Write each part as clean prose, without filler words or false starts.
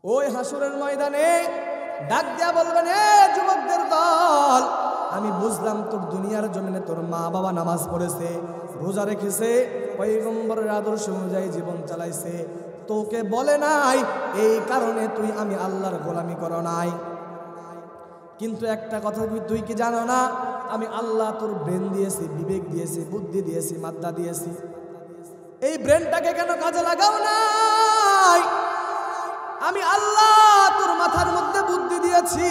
ওই হাসরের ময়দানে ডাক দিয়া বলবেন, এ যুবকদের দল, আমি বুঝলাম তোর দুনিয়ার জমিনে তোর মা বাবা নামাজ পড়েছে, রোজা রেখেছে, পয়গম্বরের আদর্শ অনুযায়ী জীবন চালাইছে, তোকে বলে নাই এই কারণে তুই আমি আল্লাহর গোলামি করো নাই। কিন্তু একটা কথা তুই কি জানো না, আমি আল্লাহ তোর ব্রেন দিয়েছি, বিবেক দিয়েছি, বুদ্ধি দিয়েছি, মাদ্দা দিয়েছি, এই ব্রেনটাকে কেন কাজে লাগাও নাই? আমি আল্লাহ তোর মাথার মধ্যে বুদ্ধি দিয়েছি,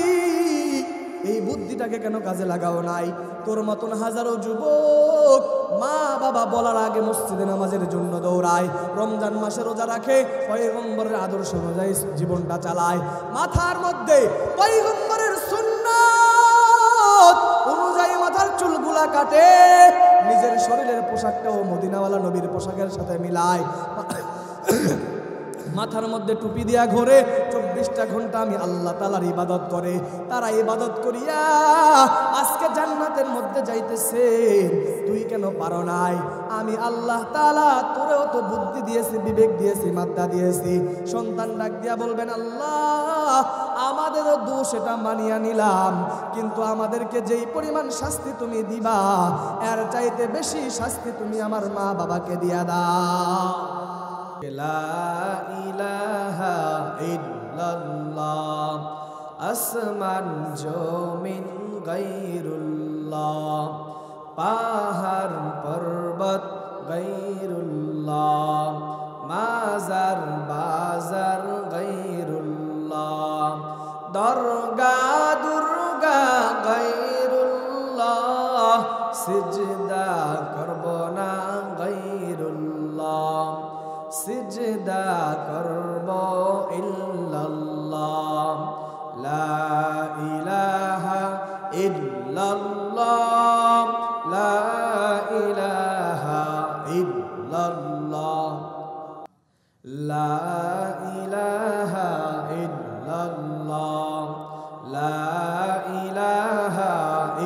এই বুদ্ধিটাকে কেন কাজে লাগাও নাই? তোর মতন হাজারো যুবক মা বাবা বলার আগে মসজিদে নামাজের জন্য দৌড়ায়, রমজান মাসে রোজা রাখে, পয়গম্বরের আদর্শ অনুযায়ী জীবনটা চালায়, মাথার মধ্যে পয়গম্বরের সুন্নাত অনুযায়ী মাথার চুলগুলা কাটে, নিজের শরীরের পোশাকটাও মদিনাওয়ালা নবীর পোশাকের সাথে মিলায়, মাথার মধ্যে টুপি দিয়া ঘোরে, 24টা ঘন্টা আমি আল্লাহ তাআলার ইবাদত করে, তারা ইবাদত করিয়া আজকে জান্নাতের মধ্যে যাইতেছে। তুই কেন পারো নাই? আমি আল্লাহ তাআলা তোরেও তো বুদ্ধি দিয়েছি, বিবেক দিয়েছি, মাদ্দা দিয়েছি। সন্তান ডাক দিয়া বলবেন, আল্লাহ আমাদেরও দোষ, এটা মানিয়া নিলাম, কিন্তু আমাদেরকে যেই পরিমাণ শাস্তি তুমি দিবা এর চাইতে বেশি শাস্তি তুমি আমার মা বাবাকে দিয়া দাও। লা ইলাহা ইল্লাল্লাহ, আসমান জমিন গায়রুল্লাহ, পাহাড় পর্বত গায়রুল্লাহ, মাজার বাজার গায়রুল্লাহ, দরগা দুর্গা গায়রুল্লাহ, সিজদা করব না গায়রুল্লাহ, সিজদা করব ইল্লাল্লাহ, লা ইলাহা ইল্লাল্লাহ, লা ইলাহা ইল্লাল্লাহ, লা ইলাহা ইল্লাল্লাহ, লা ইলাহা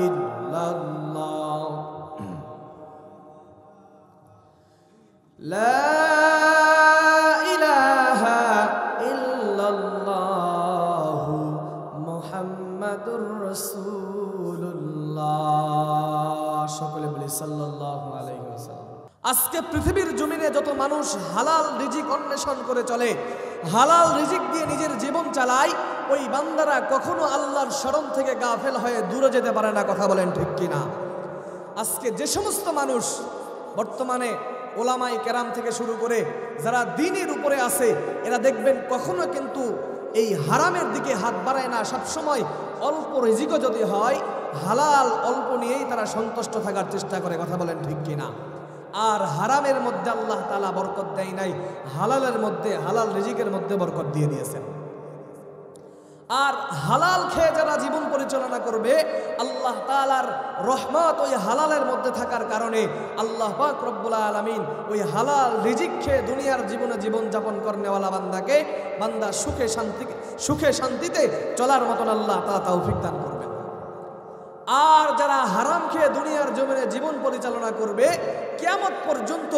ইল্লাল্লাহ, লা সকলে বলি সাল্লাল্লাহু আলাইহি ওয়াসাল্লাম। আজকে পৃথিবীর জমিনে যত মানুষ হালাল রিজিক অন্বেষণ করে চলে, হালাল রিজিক দিয়ে নিজের জীবন চালায়, ওই বান্দারা কখনো আল্লাহর শরণ থেকে গাফেল হয়ে দূরে যেতে পারে না। কথা বলেন ঠিক কিনা? আজকে যে সমস্ত মানুষ বর্তমানে ওলামায়ে কেরাম থেকে শুরু করে যারা দ্বীনের উপরে আছে, এরা দেখবেন কখনো কিন্তু এই হারামের দিকে হাত বাড়ায় না। সবসময় অল্প রিজিকও যদি হয়, হালাল অল্প নিয়েই তারা সন্তুষ্ট থাকার চেষ্টা করে। কথা বলেন ঠিক কিনা? আর হারামের মধ্যে আল্লাহ তাআলা বরকত দেয় নাই, হালালের মধ্যে, হালাল রিজিকের মধ্যে বরকত দিয়ে দিয়েছেন। আর হালাল খেয়ে যারা জীবন পরিচালনা করবে, আল্লাহ তাআলার রহমত ওই হালালের মধ্যে থাকার কারণে আল্লাহ পাক রব্বুল আলামিন ওই হালাল রিজিক খেয়ে দুনিয়ার জীবনে জীবন যাপন করনেওয়ালা বান্দাকে বান্দা সুখে শান্তিতে চলার মতন আল্লাহ তাআলা তৌফিক দান করবেন। আর যারা হারাম খেয়ে দুনিয়ার জমিনে জীবন পরিচালনা করবে, কিয়ামত পর্যন্ত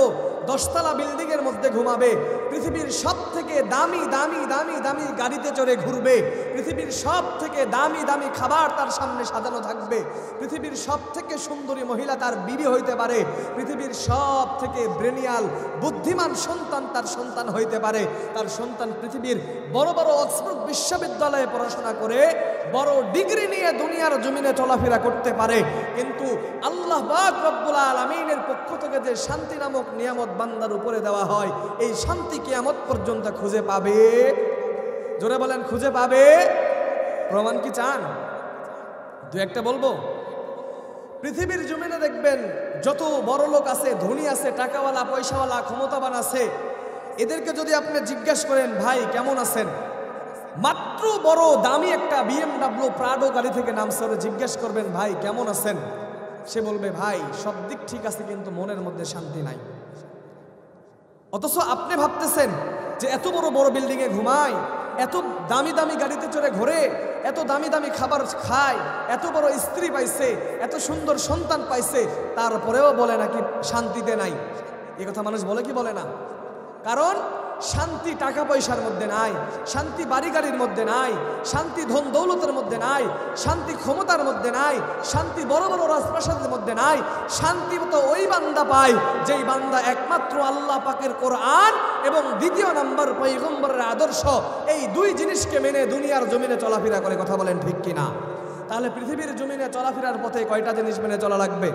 10তলা বিল্ডিং এর মধ্যে ঘুমাবে, পৃথিবীর সব থেকে দামি দামি দামি দামি গাড়িতে চড়ে ঘুরবে, পৃথিবীর সব থেকে দামি দামি খাবার তার সামনে সাজানো থাকবে, পৃথিবীর সব থেকে সুন্দরী মহিলা তার বিবি হইতে পারে, পৃথিবীর সব থেকে ব্রেনিয়াল বুদ্ধিমান সন্তান তার সন্তান হইতে পারে, তার সন্তান পৃথিবীর বড় বড় অক্সফোর্ড বিশ্ববিদ্যালয়ে পড়াশোনা করে বড় ডিগ্রি নিয়ে দুনিয়ার জমিনে চলাফেরা করতে পারে, কিন্তু আল্লাহ পাক রব্বুল আলামিনের পক্ষ থেকে যে শান্তি নামক নিয়ামত বান্দার উপরে দেওয়া হয়, এই শান্তি কিয়ামত পর্যন্ত খুঁজে পাবে। জোরে বলেন, খুঁজে পাবে? প্রমাণ কি চান? দু একটা বলবো। পৃথিবীর জমিনে দেখবেন যত বড় লোক আছে, ধনী আছে, টাকাওয়ালা, পয়সাওয়ালা, ক্ষমতাবান আছে, এদেরকে যদি আপনি জিজ্ঞেস করেন, ভাই কেমন আছেন, মাত্র বড় দামি একটা BMW প্রাডো গাড়ি থেকে নামছে, জিজ্ঞেস করবেন, ভাই কেমন আছেন, সে বলবে, ভাই সব দিক ঠিক আছে কিন্তু মনের মধ্যে শান্তি নাই। অথচ আপনি ভাবতেছেন যে এত বড় বড় বিল্ডিং এ ঘুমায়, এত দামি দামি গাড়িতে চড়ে ঘোরে, এত দামি দামি খাবার খায়, এত বড় স্ত্রী পাইছে, এত সুন্দর সন্তান পাইছে, তারপরেও বলে নাকি শান্তিতে নাই। এই কথা মানুষ বলে কি বলে না? কারণ শান্তি টাকা পয়সার মধ্যে নাই, শান্তি বাড়ি গাড়ির মধ্যে নাই, শান্তি ধন দৌলতের মধ্যে নাই, শান্তি ক্ষমতার মধ্যে নাই, শান্তি বড় বড় রাজপ্রাসাদের মধ্যে নাই। শান্তি তো ওই বান্দা পায় যেই বান্দা একমাত্র আল্লাহ পাকের কোরআন এবং দ্বিতীয় নাম্বার পয়গম্বরের আদর্শ, এই দুই জিনিসকে মেনে দুনিয়ার জমিনে চলাফেরা করে। কথা বলেন ঠিক কিনা? তাহলে পৃথিবীর জমিনে চলাফেরার পথে কয়টা জিনিস মেনে চলা লাগবে?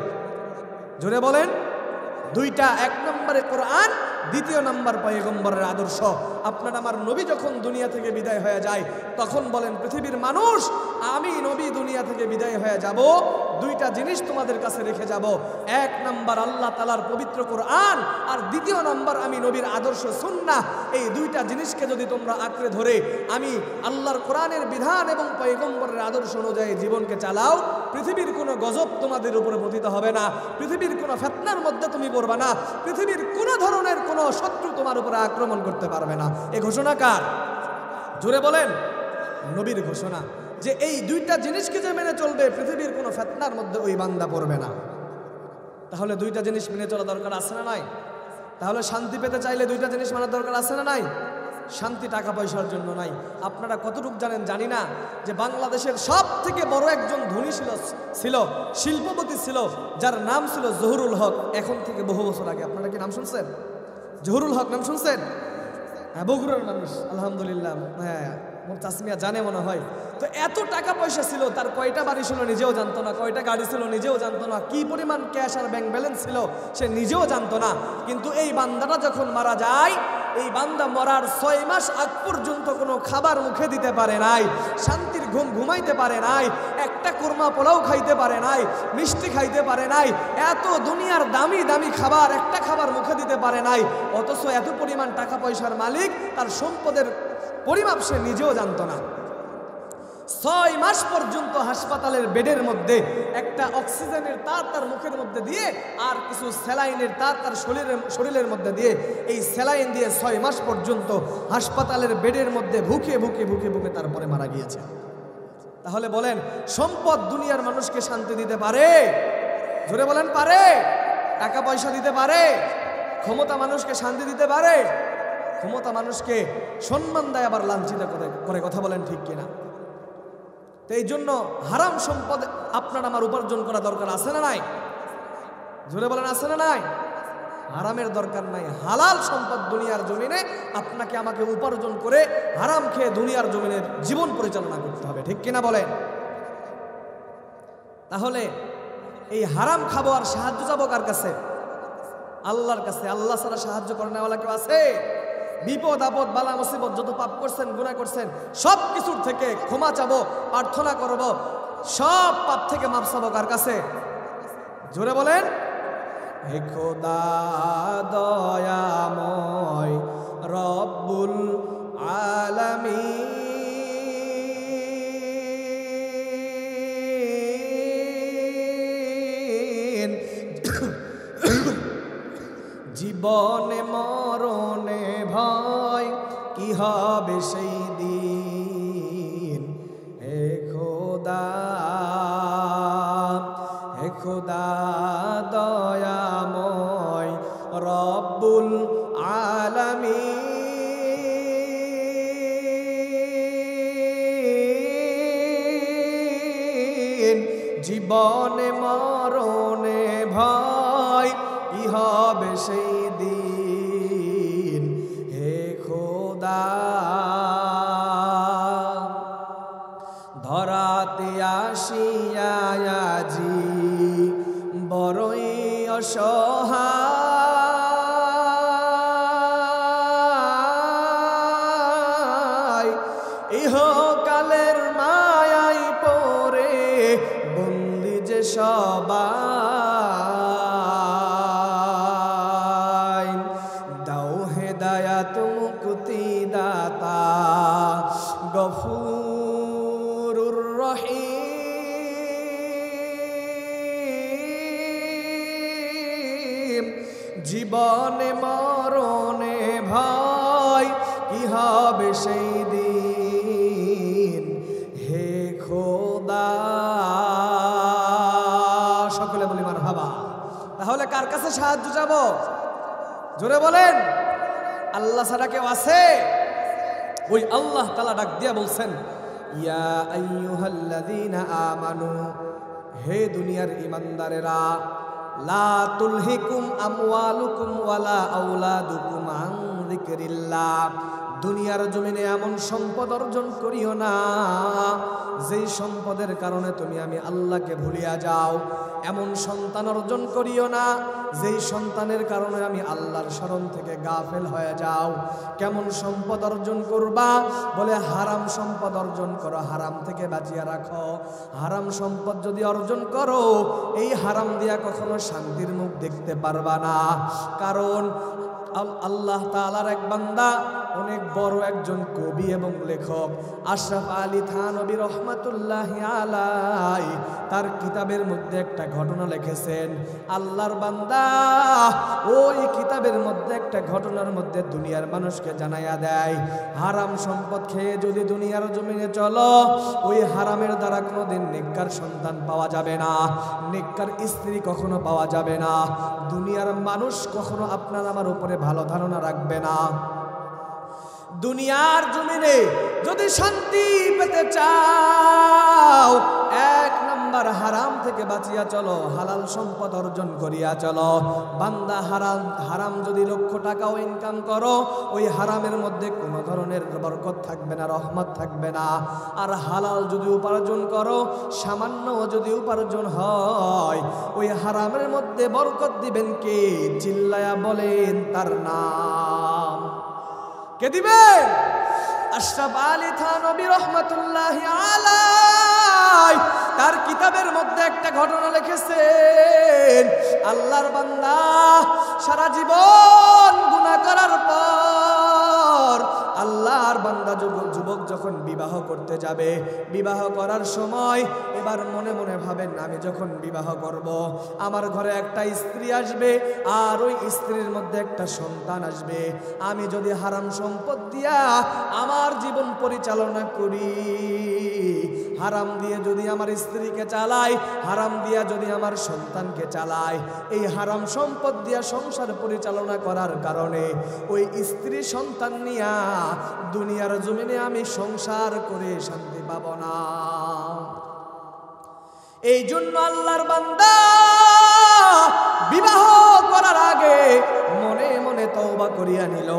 জোরে বলেন। দুইটা, এক নম্বরে কোরআন, দ্বিতীয় নাম্বার পয়গম্বরের আদর্শ। আপনার আমার নবী যখন দুনিয়া থেকে বিদায় হয়ে যায় তখন বলেন, পৃথিবীর মানুষ, আমি নবী দুনিয়া থেকে বিদায় হয়ে যাব, দুইটা জিনিস তোমাদের কাছে রেখে যাব। এক নাম্বার আল্লাহ তাআলার পবিত্র কোরআন, আর দ্বিতীয় নাম্বার আমি নবীর আদর্শ সুন্নাহ। এই দুইটা জিনিসকে যদি তোমরা আঁকড়ে ধরে আমি আল্লাহর কোরআনের বিধান এবং পয়গম্বরের আদর্শ অনুযায়ী জীবনকে চালাও, পৃথিবীর কোনো গজব তোমাদের উপরে পতিত হবে না, পৃথিবীর কোনো ফিতনার মধ্যে তুমি পড়বে না, পৃথিবীর কোনো ধরনের কোনো শত্রু তোমার উপরে আক্রমণ করতে পারবে না। এই ঘোষণা কার? জোরে বলেন। নবীর ঘোষণা যে এই দুইটা জিনিসকে যে মেনে চলবে পৃথিবীর কোনো ফিতনার মধ্যে ওই বান্দা পড়বে না। তাহলে দুইটা জিনিস মেনে চলা দরকার আছে না নাই? তাহলে শান্তি পেতে চাইলে দুইটা জিনিস মানার দরকার আছে না নাই? শান্তি টাকা পয়সার জন্য নাই। আপনারা কতটুকু জানেন জানি না যে বাংলাদেশের সব থেকে বড় একজন ধনী ছিল শিল্পপতি ছিল, যার নাম ছিল জহুরুল হক। এখন থেকে বহু বছর আগে। আপনারা কি নাম শুনছেন? জহুরুল হক নাম শুনছেন? হ্যাঁ, বগুড়ার মানুষ, আলহামদুলিল্লাহ। হ্যাঁ, মোর তাসমিয়া জানে মনে হয়। তো এত টাকা পয়সা ছিল, তার কয়টা বাড়ি ছিল নিজেও জানতো না, কয়টা গাড়ি ছিল নিজেও জানতো না, কি পরিমাণ ক্যাশ আর ব্যাংক ব্যালেন্স ছিল সে নিজেও জানতো না। কিন্তু এই বান্দাটা যখন মারা যায়, এই বান্দা মরার 6 মাস আগ পর্যন্ত কোনো খাবার মুখে দিতে পারে নাই, শান্তির ঘুম ঘুমাইতে পারে নাই, একটা কুরমা পোলাও খাইতে পারে নাই, মিষ্টি খাইতে পারে নাই, এত দুনিয়ার দামি দামি খাবার একটা খাবার মুখে দিতে পারে নাই। অথচ এত পরিমাণ টাকা পয়সার মালিক, তার সম্পদের পরিমাপ সে নিজেও জানতো না। 6 মাস পর্যন্ত হাসপাতালের বেডের মধ্যে একটা অক্সিজেনের তার তার মুখের মধ্যে দিয়ে আর কিছু স্যালাইনের তার তার শরীরের মধ্যে দিয়ে, এই স্যালাইন দিয়ে 6 মাস পর্যন্ত হাসপাতালের বেডের মধ্যে ভুকে ভুকে ভুকে ভুকে তারপরে মারা গিয়েছে। তাহলে বলেন, সম্পদ দুনিয়ার মানুষকে শান্তি দিতে পারে? জোরে বলেন, পারে? টাকা পয়সা দিতে পারে? ক্ষমতা মানুষকে শান্তি দিতে পারে? ক্ষমতা মানুষকে সম্মান দেয়, আবার লাঞ্ছিত করে। কথা বলেন ঠিক কিনা? তো এই জন্য হারাম সম্পদ আপনার আমার উপার্জন করা দরকার আছে না নাই? জোরে বলেন, আছে না নাই? হারামের দরকার নাই। হালাল সম্পদ দুনিয়ার জমিনে আপনাকে আমাকে উপার্জন করে হারাম খেয়ে দুনিয়ার জমিনে জীবন পরিচালনা করতে হবে। ঠিক কিনা বলেন? তাহলে এই হারাম খাবো আর সাহায্য যাবো কার কাছে? আল্লাহর কাছে। আল্লাহ ছাড়া সাহায্য করেনা কেউ আছে? বিপদ আপদ বালা মুসিবত যত পাপ করছেন, গুনাহ করছেন, সব কিছুর থেকে ক্ষমা চাবো, প্রার্থনা করব, সব পাপ থেকে মাফ চাবো কার কাছে? জোরে বলেন। হে খোদা দয়াময় রব্বুল আলামিন, জীবনে মরণে ভয় কি হবে সেই দিন। হে খোদা, হে খোদা দয়াময় রব্বুল আলামিন, জীবনে মরণে ভয় কি হবে সেই দিন। হে খোদা, ধরাতে আসিয়া আজি বড়ই অসহায়, ইহকালের মায়ায় পড়ে বন্দি যে সবাই। দাও হেদায়াত মুক্তি দাতা গফুরুর রহিম, জীবনে মরণে ভয় কি হবে সেই দিন। হে খোদা, সকলে বলি মারহাবা। তাহলে কার কাছে সাহায্য যাব? জোরে বলেন। আল্লাহ ছাড়া কেউ আছে? ওই আল্লাহ তাআলা ডাক দিয়া বলছেন, ইয়া আইয়ুহাল্লাযীনা আমানু, হে দুনিয়ার ঈমানদারেরা, লা তুলহিকুম আমওয়ালুকুম ওয়ালা আওলাদুকুম আন যিকরিল্লাহ, দুনিয়ার জমিনে এমন সম্পদ অর্জন করিও না যেই সম্পদের কারণে তুমি আমি আল্লাহকে ভুলিয়া যাও। এমন সন্তান অর্জন করিও না যেই সন্তানের কারণে আমি আল্লাহর স্মরণ থেকে গাফেল হয়ে যাও। কেমন সম্পদ অর্জন করবা? বলে হারাম সম্পদ অর্জন করো, হারাম থেকে বাঁচিয়ে রাখো। হারাম সম্পদ যদি অর্জন করো, এই হারাম দিয়া কখনো শান্তির মুখ দেখতে পারবা না। কারণ আল্লাহ তাআলার এক বান্দা, অনেক বড় একজন কবি এবং লেখক, আশরাফ আলী থানভী রহমাতুল্লাহি আলাইহি, তার কিতাবের মধ্যে একটা ঘটনা লিখেছেন। আল্লাহর বান্দা ওই কিতাবের মধ্যে একটা ঘটনার মধ্যে দুনিয়ার মানুষকে জানাইয়া দেয়, হারাম সম্পদ খেয়ে যদি দুনিয়ার জমিনে চলো, ওই হারামের দ্বারা কোনোদিন নেককার সন্তান পাওয়া যাবে না, নেককার স্ত্রী কখনো পাওয়া যাবে না, দুনিয়ার মানুষ কখনো আপনার আমার উপরে ভালো ধারণা রাখবে না। দুনিয়ার জমিনে যদি শান্তি পেতে চাও, এক নাম্বার হারাম থেকে বাঁচিয়া চলো, হালাল সম্পদ অর্জন করিয়া চলো। বান্দা হারাম যদি লক্ষ টাকাও ইনকাম করো, ওই হারামের মধ্যে কোনো ধরনের বরকত থাকবে না, রহমত থাকবে না। আর হালাল যদি উপার্জন করো, সামান্য যদি উপার্জন হয়, ওই হারামের মধ্যে বরকত দিবেন কে? চিল্লায়া বলেন তার নাম। কে দিবেন? আশরাফ আলী থানভী রহমাতুল্লাহি আলাইহি তার কিতাবের মধ্যে একটা ঘটনা লিখেছেন। আল্লাহর বান্দা সারা জীবন গুনাহ করার পর আল্লাহর বান্দা যুবক যখন বিবাহ করতে যাবে, বিবাহ করার সময় এবার মনে মনে ভাবেন, আমি যখন বিবাহ করব, আমার ঘরে একটা স্ত্রী আসবে, আর ওই স্ত্রীর মধ্যে একটা সন্তান আসবে। আমি যদি হারাম সম্পদ দিয়া আমার জীবন পরিচালনা করি, হারাম দিয়ে যদি আমার স্ত্রীকে চালাই, হারাম দিয়া যদি আমার সন্তানকে চালাই, এই হারাম সম্পদ দিয়া সংসার পরিচালনা করার কারণে ওই স্ত্রী সন্তান নিয়া দুনিয়ার জমিনে আমি সংসার করে শান্তি পাব না। এই জন্য আল্লাহর বান্দা বিবাহ করার আগে মনে মনে তওবা করিয়া নিল,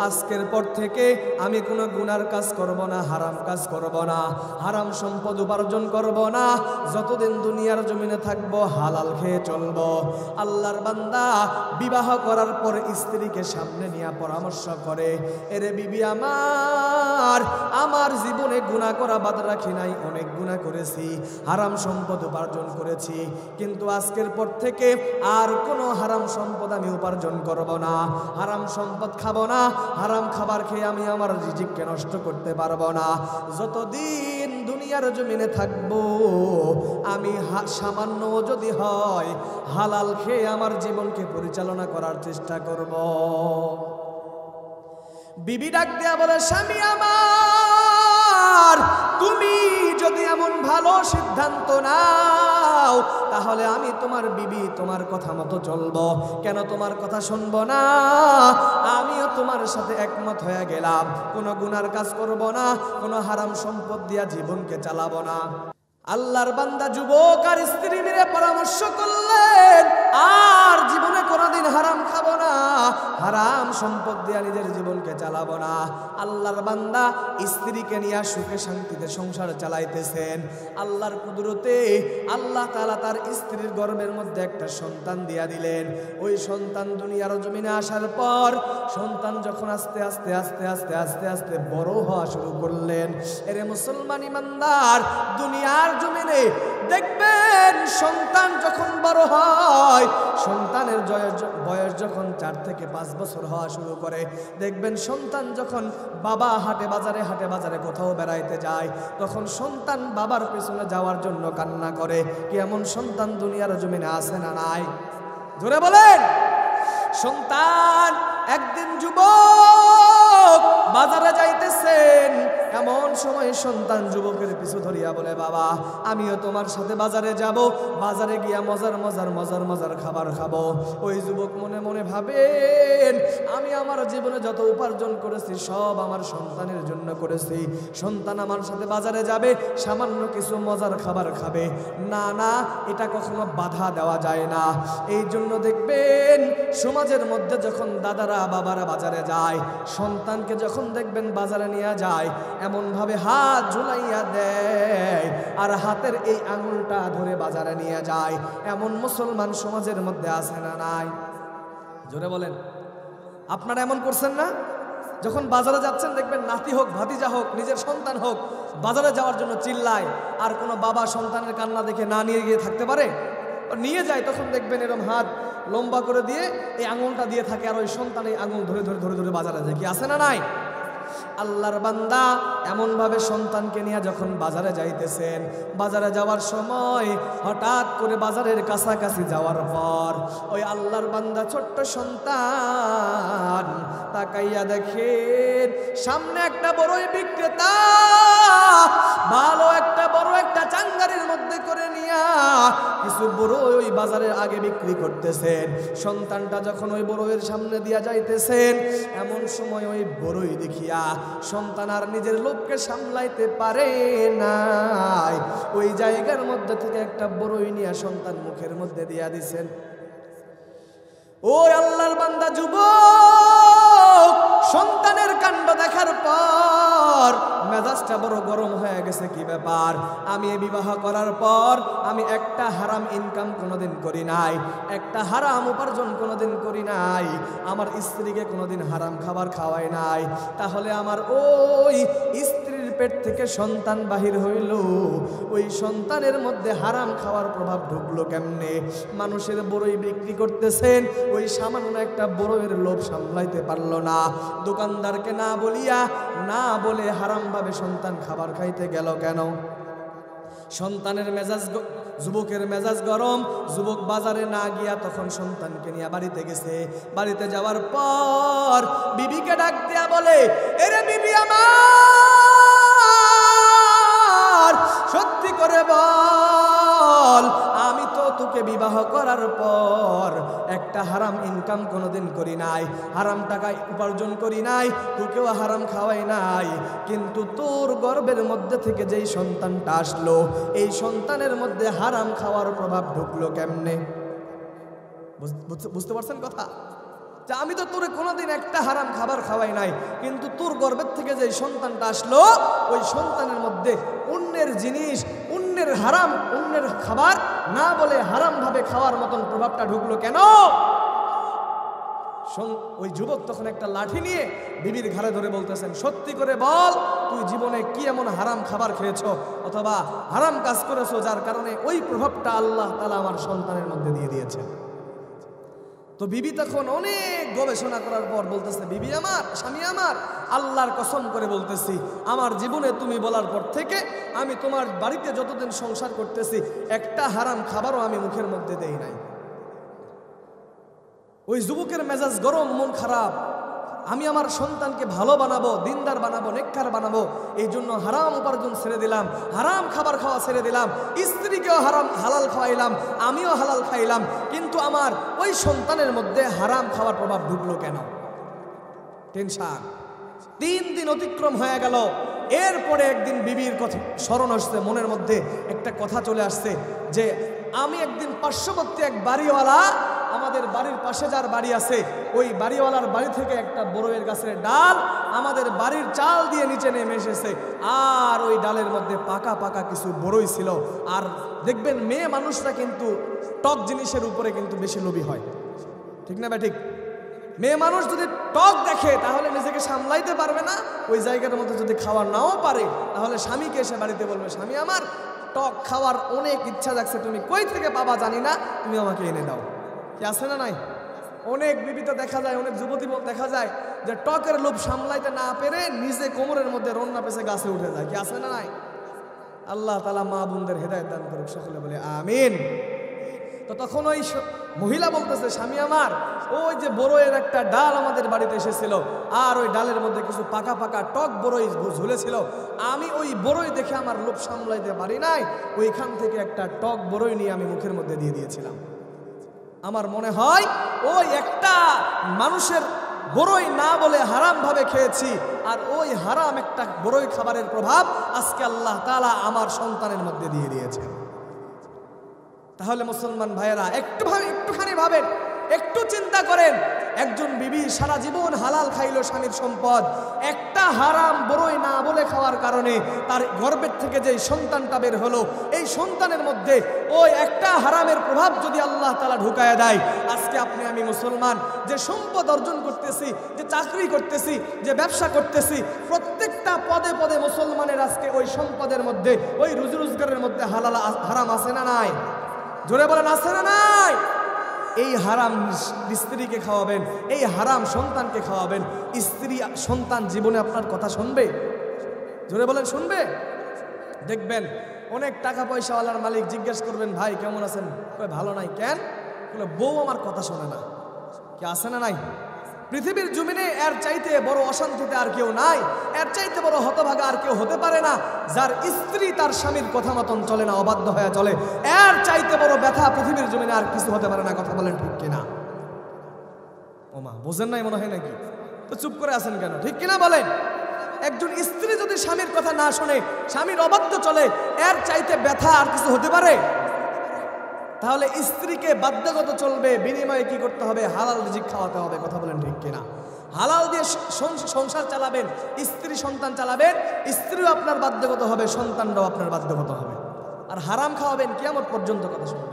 আজকের পর থেকে আমি কোনো গুনার কাজ করব না, হারাম কাজ করব না, হারাম সম্পদ উপার্জন করব না, যতদিন দুনিয়ার জমিনে থাকবো হালাল খেয়ে চলব। আল্লাহর বান্দা বিবাহ করার পর স্ত্রীকে সামনে নিয়ে পরামর্শ করে, এরে বিবি আমার জীবনে গুনাহ করা বাদ রাখি নাই, অনেক গুনাহ করেছি, হারাম সম্পদ উপার্জন করেছি, কিন্তু আজকের পর থেকে আর কোনো হারাম সম্পদ আমি উপার্জন করব না, হারাম সম্পদ খাবো না, হারাম খাবার খেয়ে আমি আমার রিজিককে নষ্ট করতে পারবো না। যতদিন দুনিয়ার জমিনে থাকবো আমি সামান্য যদি হয় হালাল খেয়ে আমার জীবনকে পরিচালনা করার চেষ্টা করব। বিবি ডাক দেয়া বলে, স্বামী আমার, তুমি যদি এমন ভালো সিদ্ধান্ত নাও, তাহলে আমি তোমার বিবি, তোমার কথা মতো চলবো। কেন তোমার কথা শুনবো না? আমিও তোমার সাথে একমত হয়ে গেলাম, কোনো গুনার কাজ করব না, কোনো হারাম সম্পদ দিয়া জীবনকে চালাবো না। আল্লাহর বান্দা যুবক আর স্ত্রী মিলে পরামর্শ করলেন, আর জীবনে কোনোদিন হারাম খাবো না, হারাম সম্পদ দিয়া নিজের জীবনকে চালাবো না। আল্লাহর বান্দা স্ত্রীকে নিয়ে সুখে শান্তিতে সংসার চালাইতেছেন। আল্লাহর কুদরতে আল্লাহ তাআলা তার স্ত্রীর গর্ভের মধ্যে একটা সন্তান দিয়া দিলেন। ওই সন্তান দুনিয়ার জমিনে আসার পর সন্তান যখন আস্তে আস্তে আস্তে আস্তে আস্তে আস্তে বড় হওয়া শুরু করলেন, এরে মুসলমান ইমানদার, দুনিয়ার জমিনে দেখবেন সন্তান যখন বড় হয়, সন্তানের বয়স যখন 4 থেকে 5 বছর হওয়া শুরু করে, দেখবেন সন্তান যখন বাবা হাটে বাজারে কোথাও বেড়াইতে যায়, তখন সন্তান বাবার পেছনে যাওয়ার জন্য কান্না করে। কি এমন সন্তান দুনিয়ার জমিনে আছে না নাই? জোরে বলেন। সন্তান একদিন যুবক বাজারে যাইতেছেন, এমন সময় সন্তান যুবকের পিছু ধরিয়া বলে, বাবা আমিও তোমার সাথে বাজারে যাব, বাজারে গিয়া মজার মজার মজার মজার খাবার খাবো। ওই যুবক মনে মনে ভাবেন, আমি আমার জীবনে যত উপার্জন করেছি সব আমার সন্তানের জন্য করেছি, সন্তান আমার সাথে বাজারে যাবে, সামান্য কিছু মজার খাবার খাবে, না না, এটা কখনো বাধা দেওয়া যায় না। এই জন্য দেখবেন সমাজের মধ্যে যখন দাদারা বাবারা বাজারে যায়, সন্তানকে যখন দেখবেন বাজারে নিয়ে যায়, এমনভাবে হাত ঝুলাইয়া দেয় আর হাতের এই আঙুলটা ধরে বাজারে নিয়ে যায়। এমন মুসলমান সমাজের মধ্যে আছে না নাই? জোরে বলেন, আপনারা এমন করছেন না? যখন বাজারে যাচ্ছেন দেখবেন নাতি হোক ভাতিজা হোক নিজের সন্তান হোক বাজারে যাওয়ার জন্য চিল্লায়, আর কোনো বাবা সন্তানের কান্না দেখে না নিয়ে গিয়ে থাকতে পারে? নিয়ে যায়, তখন দেখবেন এরকম হাত লম্বা করে দিয়ে এই আঙুলটা দিয়ে থাকে, আর ওই সন্তান এই আঙুল ধরে ধরে ধরে ধরে বাজারে যায়। কি আছে না নাই? আল্লাহর বান্দা এমনভাবে সন্তানকে নিয়ে যখন বাজারে যাইতেছেন, বাজারে যাওয়ার সময় হঠাৎ করে বাজারের কাছাকাছি যাওয়ার পর ওই আল্লাহর বান্দা ছোট্ট সন্তান তাকাইয়া দেখেন সামনে একটা বড়ই বিক্রেতা ভালো একটা বড় একটা চাঙ্গারির মধ্যে করে নিয়া কিছু বড় ওই বাজারের আগে বিক্রি করতেছেন। সন্তানটা যখন ওই বড়ইয়ের সামনে দিয়া যাইতেছেন, এমন সময় ওই বড়ই দেখিয়া সন্তান আর নিজের লোককে সামলাইতে পারে নাই, ওই জায়গার মধ্যে থেকে একটা বড়ই নিয়ে সন্তান মুখের মধ্যে দিয়া দিছেন। ওই আল্লাহর বান্দা যুবক সন্তানের কাণ্ড দেখার পর মেজাজটা বড় গরম হয়ে গেছে। কি ব্যাপার? আমি বিবাহ করার পর আমি একটা হারাম ইনকাম কোনোদিন করি নাই, একটা হারাম উপার্জন কোনোদিন করি নাই, আমার স্ত্রীকে কোনোদিন হারাম খাবার খাওয়াই নাই, তাহলে আমার ওই স্ত্রীর পেট থেকে সন্তান বাহির হইল, ওই সন্তানের মধ্যে হারাম খাওয়ার প্রভাব ঢুকলো কেমনে? মানুষের বড়ই বিক্রি করতেছেন, ওই সামান্য একটা বড়ইয়ের লোভ সামলাইতে পারলো না, দোকানদারকে না বলিয়া না বলে হারাম ভাবে সন্তান খাবার খাইতে গেল কেন? সন্তানের মেজাজ, যুবকের মেজাজ গরম। যুবক বাজারে না গিয়া তখন সন্তানকে নিয়ে বাড়িতে গেছে। বাড়িতে যাওয়ার পর বিবিকে ডাক দিয়া বলে, এরে বিবি আমার, সত্যি করে বল, আমি তো তোকে বিবাহ করার পর একটা হারাম ইনকাম কোনোদিন করি নাই, হারাম টাকা উপার্জন করি নাই, তোকেও হারাম খাওয়াই নাই, কিন্তু তোর গর্ভের মধ্যে থেকে যেই সন্তানটা আসলো, এই সন্তানের মধ্যে হারাম খাওয়ার প্রভাব ঢুকলো কেমনে? বুঝতে পারছেন কথা? যে আমি তো তোরে কোনোদিন একটা হারাম খাবার খাওয়াই নাই, কিন্তু তোর গর্ভের থেকে যে সন্তানটা আসলো, ওই সন্তানের মধ্যে অন্যের জিনিস, অন্যের হারাম, অন্যের খাবার না বলে হারাম ভাবে খাওয়ার মতন প্রভাবটা ঢুকলো কেন? ওই যুবক তখন একটা লাঠি নিয়ে বিবির ঘাড়ে ধরে বলতেছেন, সত্যি করে বল, তুই জীবনে কি এমন হারাম খাবার খেয়েছো অথবা হারাম কাজ করেছো যার কারণে ওই প্রভাবটা আল্লাহ তাআলা আমার সন্তানের মধ্যে দিয়ে দিয়েছেন। তো বিবি তখন অনেক গবেষণা করার পর বলতেছে, বিবি আমার, স্বামী আমার, আল্লাহর কসম করে বলতেছি, আমার জীবনে তুমি বলার পর থেকে আমি তোমার বাড়িতে যতদিন সংসার করতেছি একটা হারাম খাবারও আমি মুখের মধ্যে দেই নাই। ওই যুবকের মেজাজ গরম, মন খারাপ, আমি আমার সন্তানকে ভালো বানাবো, দিনদার বানাবো, নেককার বানাবো, এই জন্য হারাম উপার্জন ছেড়ে দিলাম, হারাম খাবার খাওয়া ছেড়ে দিলাম, স্ত্রীকেও হালাল খাওয়াইলাম, আমিও হালাল খাইলাম, কিন্তু আমার ওই সন্তানের মধ্যে হারাম খাওয়ার প্রভাব ঢুকলো কেন? টেনশন। 3 দিন অতিক্রম হয়ে গেল। এরপরে একদিন বিবির কথা স্মরণ আসছে, মনের মধ্যে একটা কথা চলে আসছে যে আমি একদিন পার্শ্ববর্তী এক বাড়িওয়ালা, আমাদের বাড়ির পাশে যার বাড়ি আছে, ওই বাড়িওয়ালার বাড়ি থেকে একটা বড়ইয়ের গাছের ডাল আমাদের বাড়ির চাল দিয়ে নিচে নেমে এসেছে, আর ওই ডালের মধ্যে পাকা পাকা কিছু বড়ই ছিল। আর দেখবেন মেয়ে মানুষরা কিন্তু টক জিনিসের উপরে কিন্তু বেশি লোভী হয়, ঠিক না ঠিক? মেয়ে মানুষ যদি টক দেখে তাহলে নিজেকে সামলাইতে পারবে না, ওই জায়গার মধ্যে যদি খাওয়ার নাও পারে তাহলে স্বামীকে এসে বাড়িতে বলবে, স্বামী আমার টক খাওয়ার অনেক ইচ্ছা যাচ্ছে, তুমি কই থেকে পাবা জানি না, তুমি আমাকে এনে দাও। কি আছে না নাই? অনেক বিবিতে দেখা যায়, অনেক যুবতী দেখা যায় যে টকের লোভ সামলাইতে না পেরে নিজে কোমরের মধ্যে রন্না পেছে গাছে উঠে যায়। কি আছে না নাই? আল্লাহ তাআলা মা বোনদের হেদায়েত দান করুক, সকলে বলে আমিন। তো তখন ওই মহিলা বলতেছে, স্বামী আমার, ওই যে বড়ইয়ের একটা ডাল আমাদের বাড়িতে এসেছিল, আর ওই ডালের মধ্যে কিছু পাকা পাকা টক বড়ই ঝুলেছিল, আমি ওই বড়ই দেখে আমার লোভ সামলাইতে পারি নাই, ওইখান থেকে একটা টক বড়ই নিয়ে আমি মুখের মধ্যে দিয়ে দিয়েছিলাম। আমার মনে হয় ওই একটা মানুষের বড়ই না বলে হারাম ভাবে খেয়েছি, আর ওই হারাম একটা বড়ই খাবারের প্রভাব আজকে আল্লাহ তাআলা আমার সন্তানের মধ্যে দিয়ে দিয়েছেন। তাহলে মুসলমান ভাইয়েরা একটুখানি ভাবেন, একটু চিন্তা করেন, একজন বিবি সারা জীবন হালাল খাইলো স্বামীর সম্পদ, একটা হারাম বড়ই না বলে খাওয়ার কারণে তার গর্ভের থেকে যে সন্তানটা বের হলো, এই সন্তানের মধ্যে ওই একটা হারামের প্রভাব যদি আল্লাহ তাআলা ঢুকায় দেয়, আজকে আপনি আমি মুসলমান যে সম্পদ অর্জন করতেছি, যে চাকরি করতেছি, যে ব্যবসা করতেছি, প্রত্যেকটা পদে পদে মুসলমানের আজকে ওই সম্পদের মধ্যে, ওই রুজি রোজগারের মধ্যে হালাল হারাম আছে না নাই? জোরে বলেন, আছে না নাই? এই হারাম স্ত্রীকে খাওয়াবেন, এই হারাম সন্তানকে খাওয়াবেন, স্ত্রী সন্তান জীবনে আপনার কথা শুনবে? জোরে বলেন, শুনবে? দেখবেন অনেক টাকা পয়সাওয়ালার মালিক জিজ্ঞেস করবেন, ভাই কেমন আছেন? ভালো নাই। কেন? বলে বউ আমার কথা শোনে না। কি আছে না নাই? পৃথিবীর জমিনে এর চাইতে বড় অশান্তিতে আর কেউ নাই, এর চাইতে বড় হতভাগা আর কেউ হতে পারে না, যার স্ত্রী তার স্বামীর কথা মতন চলে না, অবাধ্য হয়ে চলে। এর চাইতে বড় ব্যথা পৃথিবীর জমিনে আর কিছু হতে পারে না। কথা বলেন ঠিক কিনা? ওমা, বোঝেন নাই মনে হয় নাকি? তো চুপ করে আছেন কেন? ঠিক কিনা বলেন? একজন স্ত্রী যদি স্বামীর কথা না শোনে, স্বামীর অবাধ্য চলে, এর চাইতে ব্যথা আর কিছু হতে পারে? তাহলে স্ত্রীকে বাধ্যগত চলবে, বিনিময়ে কি করতে হবে? হালাল রিজিক খাওয়াতে হবে। কথা বলেন ঠিক কিনা? হালাল দিয়ে সংসার চালাবেন, স্ত্রী সন্তান চালাবেন, স্ত্রীও আপনার বাধ্যগত হবে, সন্তানরাও আপনার বাধ্যগত হবে। আর হারাম খাওয়াবেন কিয়ামত পর্যন্ত। কথা শুনবেন।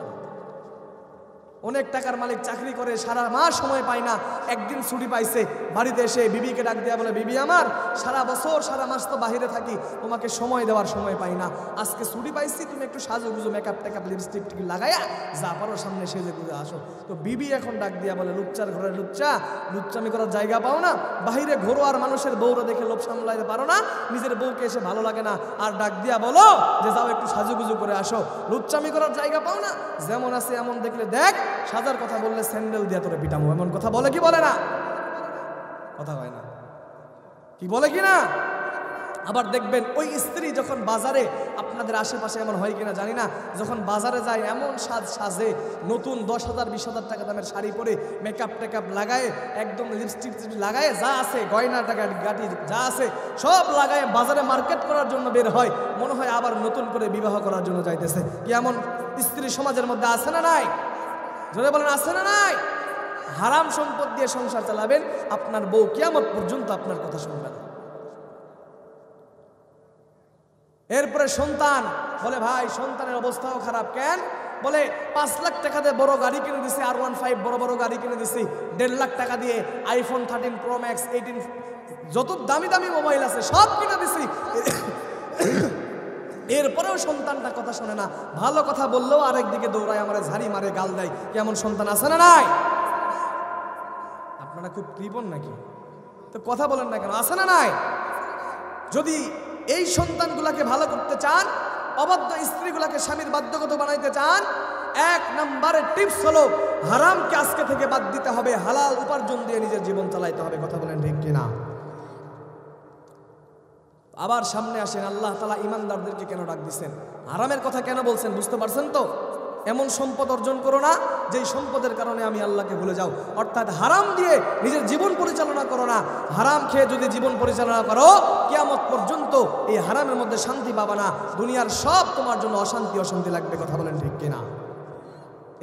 অনেক টাকার মালিক চাকরি করে, সারা মাস সময় পায় না, একদিন ছুটি পাইছে, বাড়িতে এসে বিবিকে ডাক দেয়া বলে, বিবি আমার, সারা বছর সারা মাস তো বাহিরে থাকি, তোমাকে সময় দেওয়ার সময় পাই না, আজকে ছুটি পাইছি, তুমি একটু সাজুগুজু মেকআপ টেকআপ লিপস্টিক টিক লাগাইয়া যা পারো সামনে সেজে গুজে আসো। তো বিবি এখন ডাক দিয়া বলে, লুচ্চার ঘরে লুচ্চামি করার জায়গা পাও না, বাহিরে ঘোরো আর মানুষের বউরা দেখে লোভ সামলাইতে পারো না, নিজের বউকে এসে ভালো লাগে না, আর ডাক দিয়া বলো যে যাও একটু সাজুগুজু করে আসো, লুচ্চামি করার জায়গা পাও না, যেমন আছে এমন দেখলে দেখ, সাজার কথা বললে স্যান্ডেল দিয়া তোরে পিটামো, এমন কথা বলে কি বলে না? কথা হয় না? কি বলে কি না? আবার দেখবেন ওই স্ত্রী যখন বাজারে, আপনাদের আশেপাশে এমন হয় কিনা জানি না, যখন বাজারে যায় এমন সাজে, নতুন 10,000 20,000 টাকা দামের শাড়ি পরে, মেকআপ টেকআপ লাগায়, একদম লিপস্টিক লাগায়, যা আছে গয়না টাকা গাটি যা আছে সব লাগায় বাজারে মার্কেট করার জন্য বের হয়, মনে হয় আবার নতুন করে বিবাহ করার জন্য যাইতেছে। কি এমন স্ত্রী সমাজের মধ্যে আছে না নাই? জোরে বলেন, আছে না নাই? হারাম সম্পদ দিয়ে সংসার চালাবেন, আপনার বউ কিয়ামত পর্যন্ত আপনার কথা শুনবে না। এরপরে সন্তান বলে, ভাই সন্তানের অবস্থাও খারাপ। কেন? বলে 5 লাখ টাকা দিয়ে বড় গাড়ি কিনে দিছি, R15 বড় বড় গাড়ি কিনে দিছি, 1.5 লাখ টাকা দিয়ে iPhone 13 Pro Max 18 যত দামি দামি মোবাইল আছে সব কিনে দিছি, এরপরেও সন্তানটা কথা শোনে না। ভালো কথা বললেও আরেকদিকে দৌড়ায়, আমার ঝাড়ি মারে, গাল দেয়। কেমন সন্তান আছে না নাই? আপনারা খুব কৃপণ নাকি? তো কথা বলেন না কেন? আছে না নাই? যদি এই সন্তানগুলাকে ভালো করতে চান, অবাধ্য স্ত্রীগুলাকে স্বামীর বাধ্যগত বানাইতে চান, 1 নম্বরের টিপস হলো হারামকে আজকে থেকে বাদ দিতে হবে, হালাল উপার্জন দিয়ে নিজের জীবন চালাইতে হবে। কথা বলেন ঠিক কিনা? আবার সামনে আসেন, আল্লাহ তাআলা ইমানদারদেরকে কেন ডাক দিচ্ছেন, হারামের কথা কেন বলছেন? বুঝতে পারছেন তো? এমন সম্পদ অর্জন করো না যেই সম্পদের কারণে আমি আল্লাহকে ভুলে যাও। অর্থাৎ হারাম দিয়ে নিজের জীবন পরিচালনা করো না। হারাম খেয়ে যদি জীবন পরিচালনা করো, কিয়ামত পর্যন্ত এই হারামের মধ্যে শান্তি পাবা না, দুনিয়ার সব তোমার জন্য অশান্তি লাগবে। কথা বলেন ঠিক কিনা?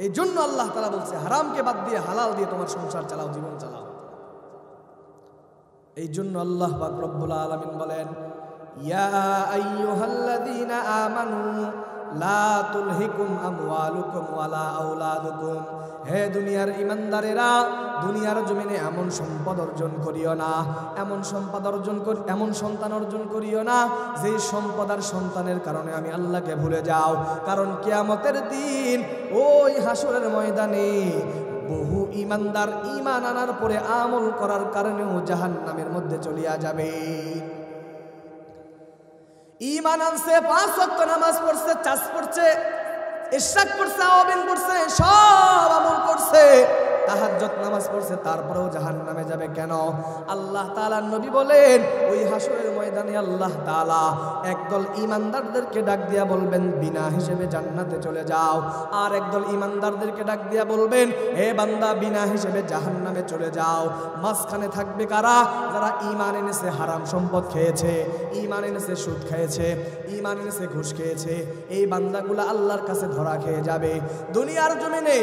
এই জন্য আল্লাহ তাআলা বলছে, হারামকে বাদ দিয়ে হালাল দিয়ে তোমার সংসার চালাও, জীবন চালাও। এই জন্য আল্লাহ পাক রব্বুল আলামিন বলেন, ইয়া আইয়ুহাল্লাযীনা আমানু লা তুলহিকুম আমওয়ালুকুম ওয়ালা আওলাদুকুম, হে দুনিয়ার ইমানদারেরা, দুনিয়ার জমিনে এমন সম্পদ অর্জন করিও না, এমন সন্তান অর্জন করিও না যে সম্পদ আর সন্তানের কারণে আমি আল্লাহকে ভুলে যাও। কারণ কিয়ামতের দিন ওই হাসরের ময়দানে বহু ইমানদার ঈমান আনার পরে আমল করার কারণেও জাহান্নামের মধ্যে চলিয়া যাবে। ঈমান আনছে, 5 ওয়াক্ত নামাজ পড়ছে, চাষ পড়ছে, ইশরাক পড়ছে, আওয়াবিন পড়ছে, সব আমল করছে, তাহাজ্জুদ নামাজ পড়ছে, তারপরেও জাহান্নামে যাবে কেন? আল্লাহ তাআলার নবী বলেন ওই হাসরের ময়দানে আল্লাহ তাআলা একদল ঈমানদারদেরকে ডাক দিয়া বলবেন বিনা হিসেবে জান্নাতে চলে যাও, আর একদল ঈমানদারদেরকে ডাক দিয়া বলবেন হে বান্দা বিনা হিসেবে জাহান্নামে চলে যাও। মাঝখানে থাকবে কারা? যারা ঈমান এনেছে হারাম সম্পদ খেয়েছে, ঈমান এনেছে সুদ খেয়েছে, ঈমান এনেছে ঘুষ খেয়েছে, এই বান্দাগুলো আল্লাহর কাছে ধরা খেয়ে যাবে। দুনিয়ার জমিনে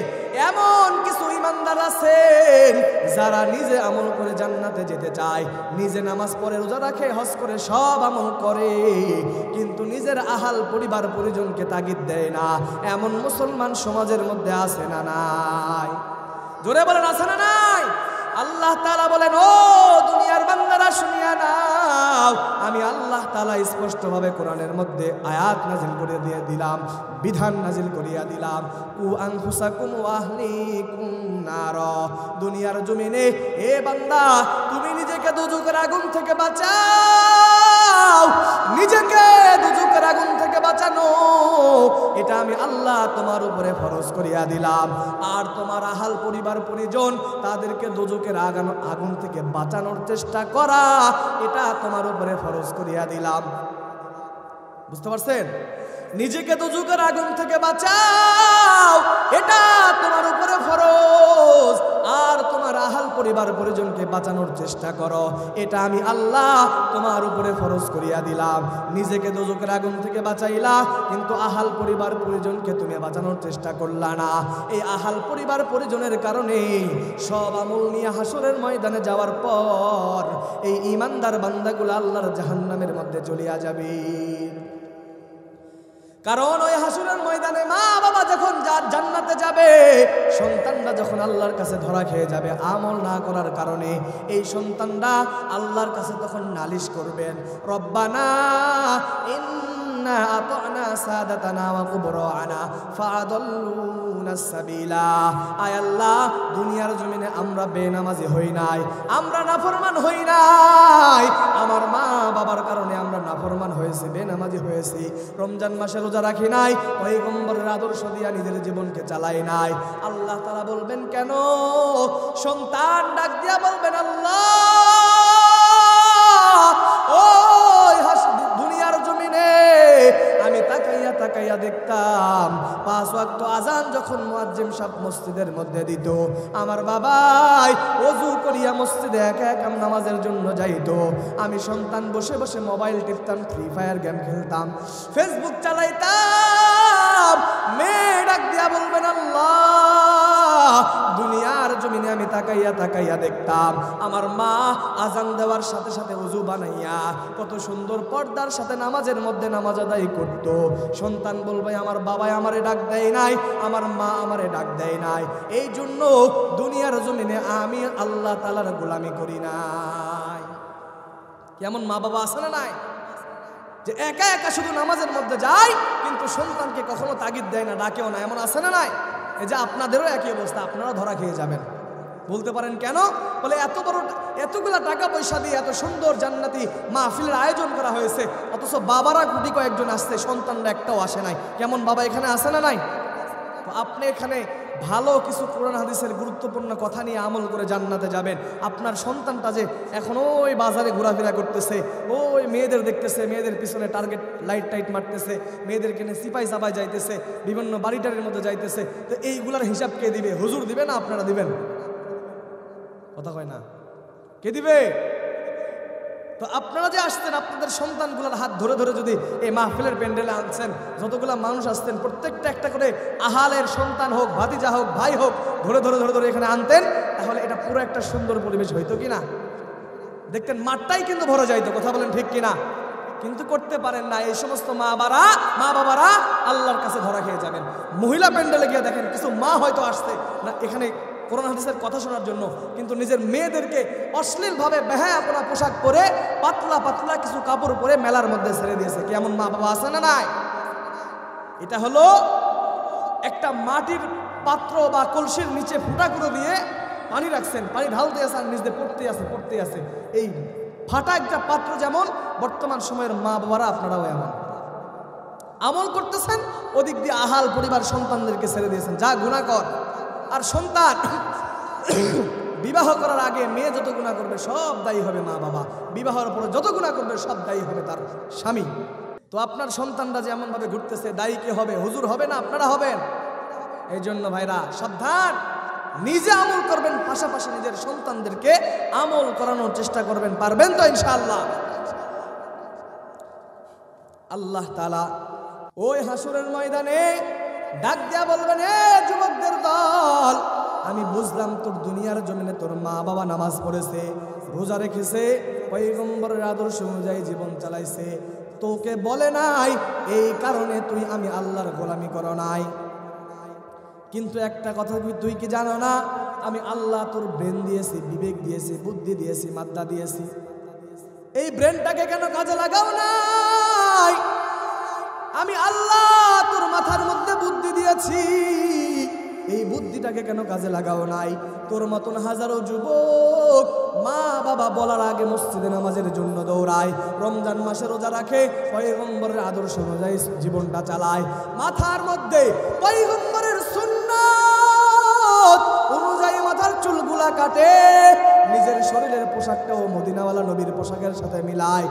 এমন কিছু ঈমানদার আছেন যারা নিজে আমল করে জান্নাতে যেতে চায়, নিজে নামাজ পড়ে, রোজা রাখে, হজ করে, সব আমল করে, কিন্তু নিজের আহাল পরিবার পরিজনকে তাগিদ দেয় না। এমন মুসলমান সমাজের মধ্যে আছে না নাই? জোরে বলেন আছে না নাই? আল্লাহ তাআলা বলেন ও দুনিয়ার বান্দারা শুনিয়া নাও, আমি আল্লাহ তাআলা স্পষ্টভাবে কোরআনের মধ্যে আয়াত নাজিল করে দিয়ে দিলাম, বিধান নাজিল করিয়া দিলাম, কু আনফুসাকুম ওয়া আহলিকুম নার। দুনিয়ার জমিনে এ বান্দা তুমি নিজেকে দুজকের আগুন থেকে বাঁচাও, নিজেকে দুজকের আগুন থেকে বাঁচানো এটা আমি আল্লাহ তোমার উপরে ফরজ করিয়া দিলাম, আর তোমার আহাল পরিবার পরিজন তাদেরকে দুজকের আগুন থেকে বাঁচানোর চেষ্টা করা এটা তোমার উপরে ফরজ করিয়া দিলাম। বুঝতে পারছেন? নিজেকে দুজকের আগুন থেকে বাঁচাও এটা তোমার উপরে ফরজ, আর তোমার আহাল পরিবার পরিজনকে বাঁচানোর চেষ্টা করো এটা আমি আল্লাহ তোমার উপরে ফরজ করিয়া দিলাম। নিজেকে দুজকের আগুন থেকে বাঁচাইলা, কিন্তু আহাল পরিবার পরিজনকে তুমি বাঁচানোর চেষ্টা করলা না। এই আহাল পরিবার পরিজনের কারণে সব আমল নিয়ে হাসরের ময়দানে যাওয়ার পর এই ঈমানদার বান্দাগুলো আল্লাহর জাহান্নামের মধ্যে চলিয়া যাবে। কারণ ওই হাসরের ময়দানে মা বাবা যখন জান্নাতে যাবে, সন্তানরা যখন আল্লাহর কাছে ধরা খেয়ে যাবে আমল না করার কারণে, এই সন্তানরা আল্লাহর কাছে তখন নালিশ করবেন, রব্বানা ইন্না আতানা সাদাতানা ওয়া কুবরানা ফাআদাল্লুনা সাবিলা। আয় আল্লাহ, দুনিয়ার জমিনে আমরা বেনামাজি হই নাই, আমরা নাফরমান হই নাই, আমার মা বাবার কারণে আমরা নাফরমান হয়েছি, বেনামাজি হয়েছি, রমজান মাসে রোজা রাখি নাই, পয়গম্বরের আদর্শ দিয়া নিজের জীবনকে চালাই নাই। আল্লাহ তাআলা বলবেন কেন? সন্তান ডাক দিয়া বলবেন আল্লাহ ওই দুনিয়ার জমিনে আমি তাকাইয়া তাকাইয়া দেখতাম 5 ওয়াক্ত আজান যখন মুয়াজ্জিম সাহেব মসজিদের মধ্যে দিত, আমার বাবাই ওযু করিয়া মসজিদে একা একা নামাজের জন্য যাইতো, আমি সন্তান বসে বসে মোবাইল টিপতাম, ফ্রি ফায়ার গেম খেলতাম, ফেসবুক চালাইতাম। মেয়ে ডাক দিয়া বলবেন আল্লাহ দুনিয়ার জমিনে আমি তাকাইয়া তাকাইয়া দেখতাম আমার মা আজান দেওয়ার সাথে সাথে ওযু বানাইয়া কত সুন্দর পর্দার সাথে নামাজের মধ্যে নামাজ আদায় করত। সন্তান বলবে আমার বাবা আমারে ডাক দেয় নাই, আমার মা আমারে ডাক দেয় নাই, এই জন্য দুনিয়ার জমিনে আমি আল্লাহ তাআলার গোলামি করি নাই। কেমন মা বাবা আছে না নাই যে একা একা শুধু নামাজের মধ্যে যায় কিন্তু সন্তানকে কখনো তাগিদ দেয় না, ডাকেও না, এমন আছে না নাই? এই যে আপনাদেরও একই অবস্থা, আপনারা ধরা খেয়ে যাবেন। বলতে পারেন কেন? বলে এতগুলা টাকা পয়সা দিয়ে এত সুন্দর জান্নাতি মাহফিলের আয়োজন করা হয়েছে, অথচ বাবারা গুটি কয়েকজন আসছে, সন্তানরা একটাও আসে নাই। কেমন বাবা এখানে আসে না নাই? তো আপনি এখানে ভালো কিছু কোরআন হাদিসের গুরুত্বপূর্ণ কথা নিয়ে আমল করে জান্নাতে যাবেন, আপনার সন্তানটা যে এখন ওই বাজারে ঘোরাফেরা করতেছে, ওই মেয়েদের দেখতেছে, মেয়েদের পিছনে টার্গেট লাইট টাইট মারতেছে, মেয়েদেরকে নিয়ে সিপাই চাপাই যাইতেছে, বিভিন্ন বাড়িটারের মধ্যে যাইতেছে, তো এইগুলার হিসাব কে দিবে? হুজুর দিবে না আপনারা দিবেন? কথা কয় না, কে দিবে? তো আপনারা যে আসতেন আপনাদের সন্তানগুলোর হাত ধরে ধরে যদি এই মাহফিলের প্যান্ডেলে আনছেন, যতগুলো মানুষ আসতেন প্রত্যেকটা একটা করে আহালের সন্তান হোক, ভাতিজা হোক, ভাই হোক, ধরে ধরে ধরে ধরে এখানে আনতেন, তাহলে এটা পুরো একটা সুন্দর পরিবেশ হইতো কিনা? দেখতেন মাঠটাই কিন্তু ভরে যাইতো। কথা বলেন ঠিক কিনা? কিন্তু করতে পারেন না। এই সমস্ত মা বাবারা আল্লাহর কাছে ধরা খেয়ে যাবেন। মহিলা প্যান্ডেলে গিয়ে দেখেন কিছু মা হয়তো আসছে না এখানে কোরআন হাদিসের কথা শোনার জন্য, কিন্তু নিজের মেয়েদেরকে অশ্লীলভাবে বেহায়াপনা পোশাক পরে পাতলা পাতলা কিছু কাপড় পরে মেলার মধ্যে ছেড়ে দিয়েছে। কেমন মা বাবা আছে না নাই? এটা হলো একটা মাটির পাত্র বা কলসির নিচে ফুটা করে দিয়ে পানি রাখছেন, পানি ঢালতে আছে আর নিচে পড়তে আছে। এই ফাটা একটা পাত্র যেমন বর্তমান সময়ের মা বাবারা আপনারাও এমন। আমল করতেছেন, ওদিক দিয়ে আহাল পরিবার সন্তানদেরকে ছেড়ে দিয়েছেন, যা গুনাহ কর। আর সন্তান বিবাহ করার আগে মেয়ে যত গুনাহ করবে সব দায়ী হবে মা বাবা, বিবাহের পরে যত গুনাহ করবে সব দায়ী হবে তার স্বামী। তো আপনার সন্তানরা যে এমনভাবে ঘুরতেছে, দায়ী কে হবে? হুজুর হবে না, আপনারা হবেন। এই জন্য ভাইরা সাবধান, নিজে আমল করবেন, পাশাপাশি নিজের সন্তানদেরকে আমল করানোর চেষ্টা করবেন। পারবেন তো ইনশাআল্লাহ? আল্লাহ তাআলা ওই হাসরের ময়দানে ডাক দিয়া বলবেন, এ যুবকদের দল, আমি বুঝলাম তোর দুনিয়ার জমিনে তোর মা বাবা নামাজ পড়েছে, রোজা রেখেছে, পয়গম্বরের আদর্শ অনুযায়ী জীবন চালাইছে, তোকে বলে নাই এই কারণে তুই আমি আল্লাহর গোলামি করো নাই। কিন্তু একটা কথা তুই কি জানো না, আমি আল্লাহ তোর ব্রেন দিয়েছি, বিবেক দিয়েছি, বুদ্ধি দিয়েছি, মাদ্দা দিয়েছি, এই ব্রেনটাকে কেন কাজে লাগাও নাই? আমি আল্লাহ তোর মাথার মধ্যে বুদ্ধি দিয়েছি, এই বুদ্ধিটাকে কেন কাজে লাগাও নাই? তোর মতন হাজারো যুবক মা বাবা বলার আগে মসজিদে নামাজের জন্য দৌড়ায়, রমজান মাসে রোজা রাখে, পয়গম্বরের আদর্শ অনুযায়ী জীবনটা চালায়, মাথার মধ্যে পয়গম্বরের সুন্নাত অনুযায়ী মাথার চুলগুলা কাটে, নিজের শরীরের পোশাকটাও মদিনাওয়ালা নবীর পোশাকের সাথে মিলায়,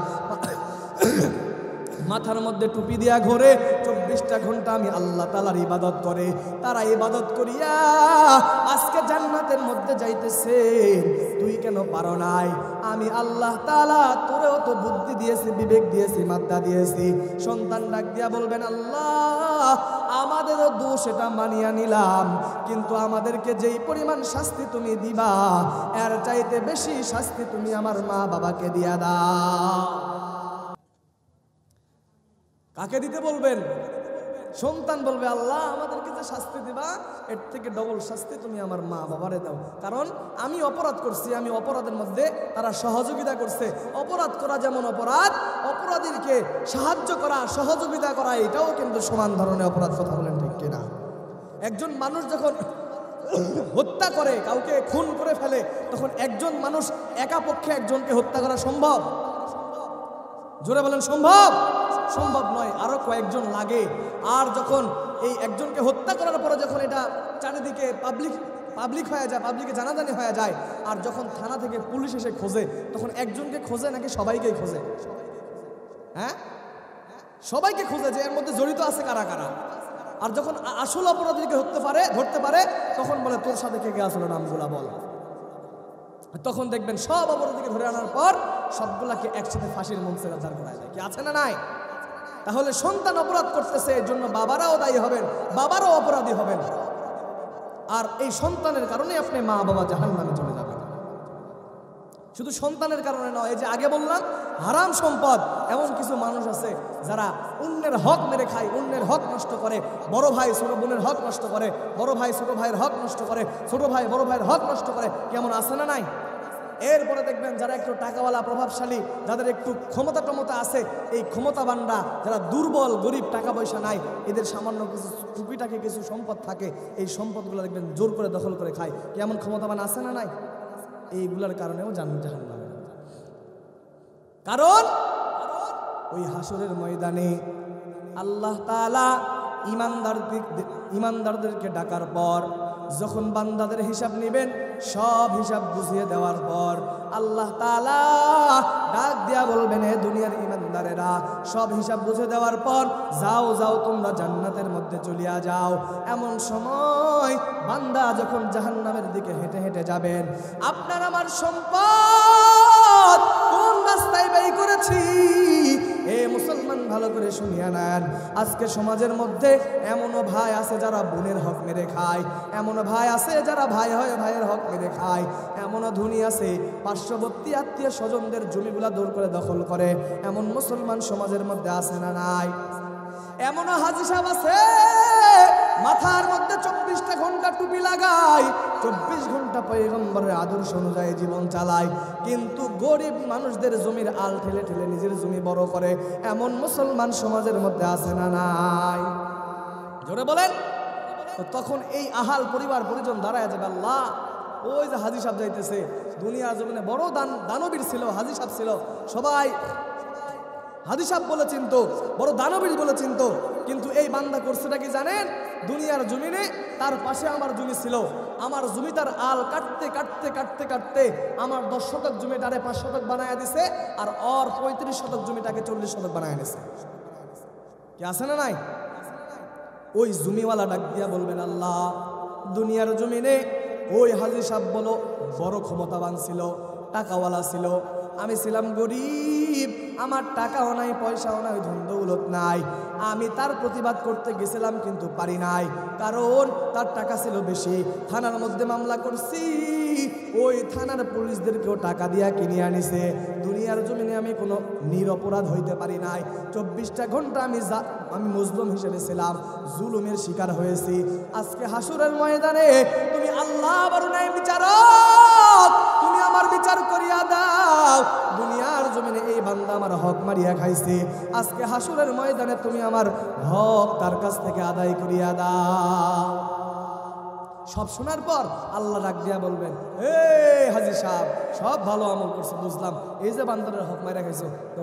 মাথার মধ্যে টুপি দিয়া ঘোরে, 24টা ঘন্টা আমি আল্লাহ তাআলার ইবাদত করে, তারা ইবাদত করিয়া আজকে জান্নাতের মধ্যে যাইতেছে। তুই কেন পারো নাই? আমি আল্লাহ তাআলা তোরেও তো বুদ্ধি দিয়েছি, বিবেক দিয়েছি, মাদ্দা দিয়েছি। সন্তান ডাক দিয়া বলবেন, আল্লাহ আমাদেরও দোষ, এটা মানিয়া নিলাম, কিন্তু আমাদেরকে যেই পরিমাণ শাস্তি তুমি দিবা, এর চাইতে বেশি শাস্তি তুমি আমার মা বাবাকে দিয়া দাও। কাকে দিতে বলবেন? সন্তান বলবে, আল্লাহ আমাদেরকে যে শাস্তি দিবা, এর থেকে ডবল শাস্তি তুমি আমার মা বাবারে দাও, কারণ আমি অপরাধ করছি, আমি অপরাধের মধ্যে তারা সহযোগিতা করছে। অপরাধ করা যেমন অপরাধ, অপরাধীকে সাহায্য করা, সহযোগিতা করা, এটাও কিন্তু সমান ধরনের অপরাধ। কথা বলেন ঠিক কিনা? একজন মানুষ যখন হত্যা করে, কাউকে খুন করে ফেলে, তখন একজন মানুষ একা পক্ষে একজনকে হত্যা করা সম্ভব? জোরে বলেন সম্ভব? সম্ভব নয়, আরো কয়েকজন লাগে। আর যখন এই একজনকে হত্যা করার পরে যখন এটা চারিদিকে পাবলিক হয়ে যায়, পাবলিকে জানাজানি হয়ে যায়, আর যখন থানা থেকে পুলিশ এসে খোঁজে, তখন একজনকে খোঁজে নাকি সবাইকেই খোঁজে? হ্যাঁ, সবাইকে খোঁজে যে এর মধ্যে জড়িত আছে কারা কারা। আর যখন আসল অপরাধীকে ধরতে পারে, তখন বলে তোর সাথে কে কে আসলে নামগুলা বল। তখন দেখবেন সব অপরাধীকে ধরে আনার পর সবগুলাকে একসাথে ফাঁসির মঞ্চে দাঁড় করায় দেয়। কি আছে না নাই? তাহলে সন্তান অপরাধ করতেছে, এর জন্য বাবারাও দায়ী হবেন, বাবারও অপরাধী হবেন, আর এই সন্তানের কারণে আপনি মা বাবা জাহান্নামে চলে যাবেন। শুধু সন্তানের কারণে নয়, এই যে আগে বললাম হারাম সম্পদ, এমন কিছু মানুষ আছে যারা অন্যের হক মেরে খায়, অন্যের হক নষ্ট করে, বড় ভাই ছোট বোনের হক নষ্ট করে, বড় ভাই ছোট ভাইয়ের হক নষ্ট করে, ছোট ভাই বড় ভাইয়ের হক নষ্ট করে, কেমন আছে না নাই? এরপরে দেখবেন যারা একটু টাকাওয়ালা, প্রভাবশালী, যাদের একটু ক্ষমতা আছে, এই ক্ষমতাবানরা যারা দুর্বল, গরিব, টাকা পয়সা নাই, এদের সামান্য কিছু টুকিটাকে কিছু সম্পদ থাকে, এই সম্পদগুলো দেখবেন জোর করে দখল করে খায়। কেমন ক্ষমতাবান আছে না নাই? এইগুলার কারণেও জাহান্নামে। কারণ ওই হাসরের ময়দানে আল্লাহ তাআলা ইমানদারদেরকে ডাকার পর যখন বান্দাদের হিসাব নেবেন, সব হিসাব বুঝিয়ে দেওয়ার পর আল্লাহ তাআলা ডাক দিয়া বলবেন, হে দুনিয়ার ইমানদারেরা, সব হিসাব বুঝে দেওয়ার পর যাও যাও তোমরা জান্নাতের মধ্যে চলিয়া যাও। এমন সময় বান্দা যখন জাহান্নামের দিকে হেঁটে হেঁটে যাবেন, আপনার আমার সম্পদ কোন রাস্তায় ব্যয় করেছি, এ মুসলমান ভালো করে শুনিয়া নেন। আজকে সমাজের মধ্যে এমনও ভাই আছে যারা বোনের হক মেরে খায়, এমনও ভাই আছে যারা ভাই হয় ভাইয়ের হক মেরে খায়, এমনও ধনী আছে পার্শ্ববর্তী আত্মীয় স্বজনদের জমিগুলা দৌড় করে দখল করে, এমন মুসলমান সমাজের মধ্যে আছে না নাই? এমনও হাজী সাহেব আছে মাথার মধ্যে 24টা ঘন্টা টুপি লাগায়, 24 ঘন্টা পয়গম্বরের আদর্শ অনুযায়ী জীবন চালায়, কিন্তু গরিব মানুষদের জমির আল ঠেলে ঠেলে নিজের জমি বড় করে, এমন মুসলমান সমাজের মধ্যে আছে না নাই? জোরে বলেন। তখন এই আহাল পরিবার পরিজন দাঁড়ায় যাবে, আল্লাহ ওই যে হাজী সাহেব যাইতেছে, দুনিয়ার জমিনে বড় দানবীর ছিল, হাজী সাহেব ছিল, সবাই হাদী সাহেব বলে চিনতো, বড় দানবীর বলে চিনতো। কিন্তু এই বান্দা করছেটা কি জানেন? দুনিয়ার জমিনে তার পাশে আমার জমি ছিল, আমার জমি তার আল কাটতে কাটতে কাটতে কাটতে আমার 10 শতক জমিটারে 5 শতক বানায় দিছে, আর ওর 35 শতক জমিটাকে 40 শতক বানায় দিছে। কি আছে না নাই? ওই জমিওয়ালা ডাক দিয়া বলবেন, আল্লাহ, দুনিয়ার জমিনে ওই হাজী সাহেব বলো বড় ক্ষমতাবান ছিল, টাকাওয়ালা ছিল, আমি ছিলাম গরিব, আমার টাকাও নাই, পয়সাও নাই, ধন দৌলত নাই। আমি তার প্রতিবাদ করতে গেছিলাম কিন্তু পারি নাই, কারণ তার টাকা ছিল বেশি। থানার মধ্যে মামলা করছি, ওই থানার পুলিশদেরকেও টাকা দিয়া কিনে আনিছে। দুনিয়ার জমিনে আমি কোনো নিরপরাধ হইতে পারি নাই। 24টা ঘন্টা আমি মজলুম হিসেবে ছিলাম, জুলুমের শিকার হয়েছি। আজকে হাসুরের ময়দানে তুমি আল্লাহ বড় ন্যায় বিচারক, তুমি আমার বিচার করিয়া দাও। দুনিয়ার জমিনে এই বান্দা আমার হক মারিয়া খাইছে, আজকে হাসুরের ময়দানে তুমি আমার হক তার কাছ থেকে আদায় করিয়া দাও। সব শোনার পর আল্লাহ ডাক দিয়া বলবেন, এ হাজী সাহেব, সব ভালো আমল করছো বুঝলাম, এই যে বান্দারের হক মারিয়া খাইছো, তো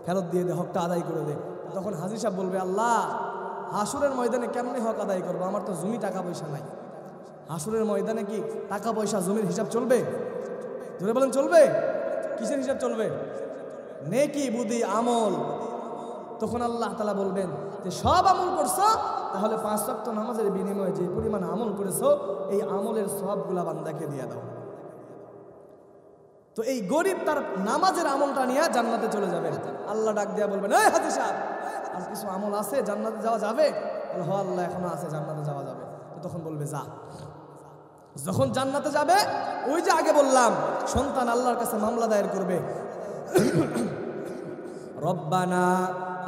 ফেরত দিয়ে দে, হকটা আদায় করে দে। তখন হাজী সাহেব বলবে, আল্লাহ, হাসুরের ময়দানে কেমনে হক আদায় করবো? আমার তো জমি টাকা পয়সা নাই। হাসুরের ময়দানে কি টাকা পয়সা জমির হিসাব চলবে? ধরে বলেন চলবে? কিসের হিসাব চলবে? নেকি, বুদ্ধি, আমল। তখন আল্লাহ তাআলা বলবেন যে সব আমল করছো, তাহলে 5 ওয়াক্ত নামাজের বিনিময়ে যে পরিমাণ আমল করেছো, এই আমলের সবগুলা বান্দাকে দিয়ে দাও। তো এই গরিব তার নামাজের আমলটা নিয়ে জান্নাতে চলে যাবেন। আল্লাহ ডাক দিয়া বলবেন, এই হাজী সাহেব, আর কিছু আমল আছে, জান্নাতে যাওয়া যাবে? বলে, হ আল্লাহ, এখনো আছে, জান্নাতে যাওয়া যাবে। তখন বলবে, যা। যখন জান্নাতে যাবে, ওই যে আগে বললাম, সন্তান আল্লাহর কাছে মামলা দায়ের করবে, রব্বানা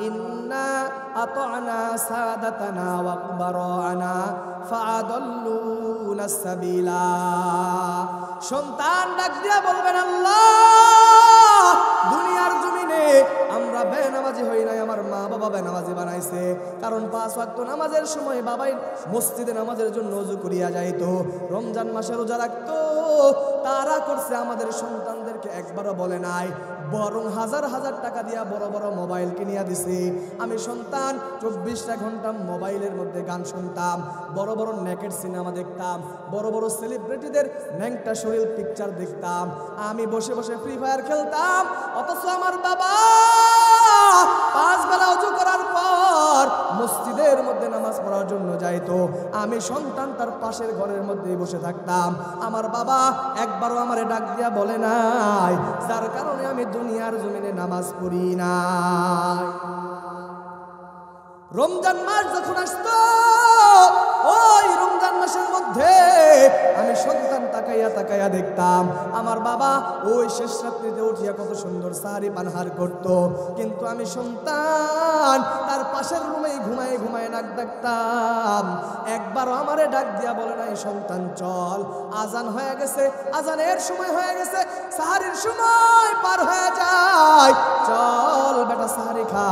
ইন্না আতা'না সাদাতানা ওয়া কুবারানা ফাআদাল্লুনা সাবিলা। সন্তান ডাক দিয়া বলবেন, আল্লাহ, দুনিয়ার জমিনে আমরা বেনামাজি হই নাই, আমার মা বাবা বেনামাজি বানাইছে। কারণ 5 ওয়াক্ত নামাজের সময় বাবাই মসজিদে নামাজের জন্য ওযু করিয়া যাইতো, রমজান মাসে রোজা রাখতো। তারা করছে আমাদের সন্তানদেরকে একবারও বলে নাই, বরং হাজার হাজার টাকা দিয়া বড় বড় মোবাইল কিনিয়া দিছে। আমি সন্তান 24টা ঘন্টা মোবাইলের মধ্যে গান শুনতাম, বড় বড় নেকেড সিনেমা দেখতাম, বড় বড় সেলিব্রিটিদের ন্যাংটা শরীর পিকচার দেখতাম, আমি বসে বসে ফ্রি ফায়ার খেলতাম। অথচ আমার বাবা 5 বেলা ওযু করার পর মসজিদের মধ্যে নামাজ পড়ার জন্য যাইতো, আমি সন্তান তার পাশের ঘরের মধ্যেই বসে থাকতাম। আমার বাবা একবারও আমারে ডাক দিয়া বলে নাই, যার কারণে আমি দুনিয়ার জমিনে নামাজ পড়ি নাই। রমজান মাস যখন আসতো, ওই রমজান মাসের মধ্যে আমি সন্তান তাকাইয়া তাকাইয়া দেখতাম আমার বাবা ওই শেষ রাত্রিতে উঠিয়া কত সুন্দর সাহারি পানহার করত, কিন্তু আমি সন্তান তার পাশের রুমেই ঘুমায় ঘুমায় নাক ডাকতাম। একবারও আমারে ডাক দিয়া বলে নাই, সন্তান চল, আজান হয়ে গেছে, আজানের সময় হয়ে গেছে, সাহারির সময় পার হয়ে যায়, চল বেটা সাহারি খা,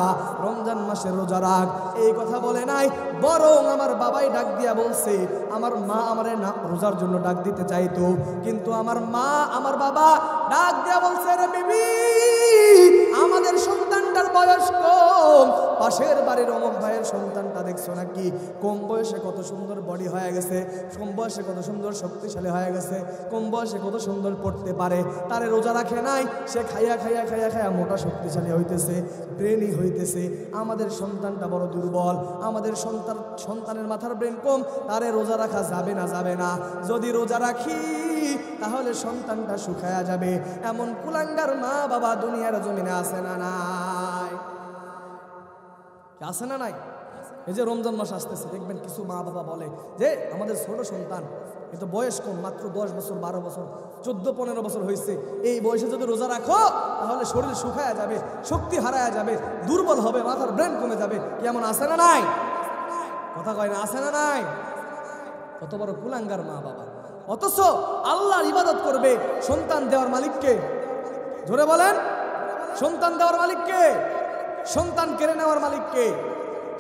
রমজান মাসের রোজা রাখ। এই কথা বলে নাই, বরং আমার বাবাই ডাক দিয়া বলছে, আমার মা আমারে না রোজার জন্য ডাক দিতে চাইতো, কিন্তু আমার মা আমার বাবা ডাক দিয়া বলছে, রে বিবি, আমাদের সন্তানটার বয়স কম, পাশের বাড়ির অমুক ভাইয়ের সন্তানটা দেখছো নাকি, কম বয়সে কত সুন্দর বডি হয়ে গেছে, কম বয়সে কত সুন্দর শক্তিশালী হয়ে গেছে, কম বয়সে কত সুন্দর পড়তে পারে, তারে রোজা রাখে নাই, সে খাইয়া খাইয়া খাইয়া খাইয়া মোটা শক্তিশালী হইতেছে, ব্রেনই হইতেছে। আমাদের সন্তানটা বড় দুর্বল, আমাদের সন্তানের মাথার ব্রেন কম, তারে রোজা রাখা যাবে না, যাবে না। যদি রোজা রাখি তাহলে সন্তানটা শুকায়া যাবে। এমন কুলাঙ্গার মা বাবা দুনিয়ার জমিনে আছে না নাই? আছে না নাই? এই যে রমজান মাস আসতেছে, দেখবেন কিছু মা বাবা বলে যে আমাদের ছোট সন্তান, কিন্তু বয়স কম, মাত্র 10 বছর 12 বছর 14-15 বছর হয়েছে, এই বয়সে যদি রোজা রাখো তাহলে শরীর শুকায়া যাবে, শক্তি হারায়া যাবে, দুর্বল হবে, মাথার ব্রেন কমে যাবে। কেমন আছে না নাই? কথা কয় না, আছে না নাই? কত বড় কুলাঙ্গার মা বাবা। অথচ আল্লাহর ইবাদত করবে সন্তান দেওয়ার মালিককে। জোরে বলেন, সন্তান দেওয়ার মালিককে, সন্তান কেড়ে নেওয়ার মালিককে।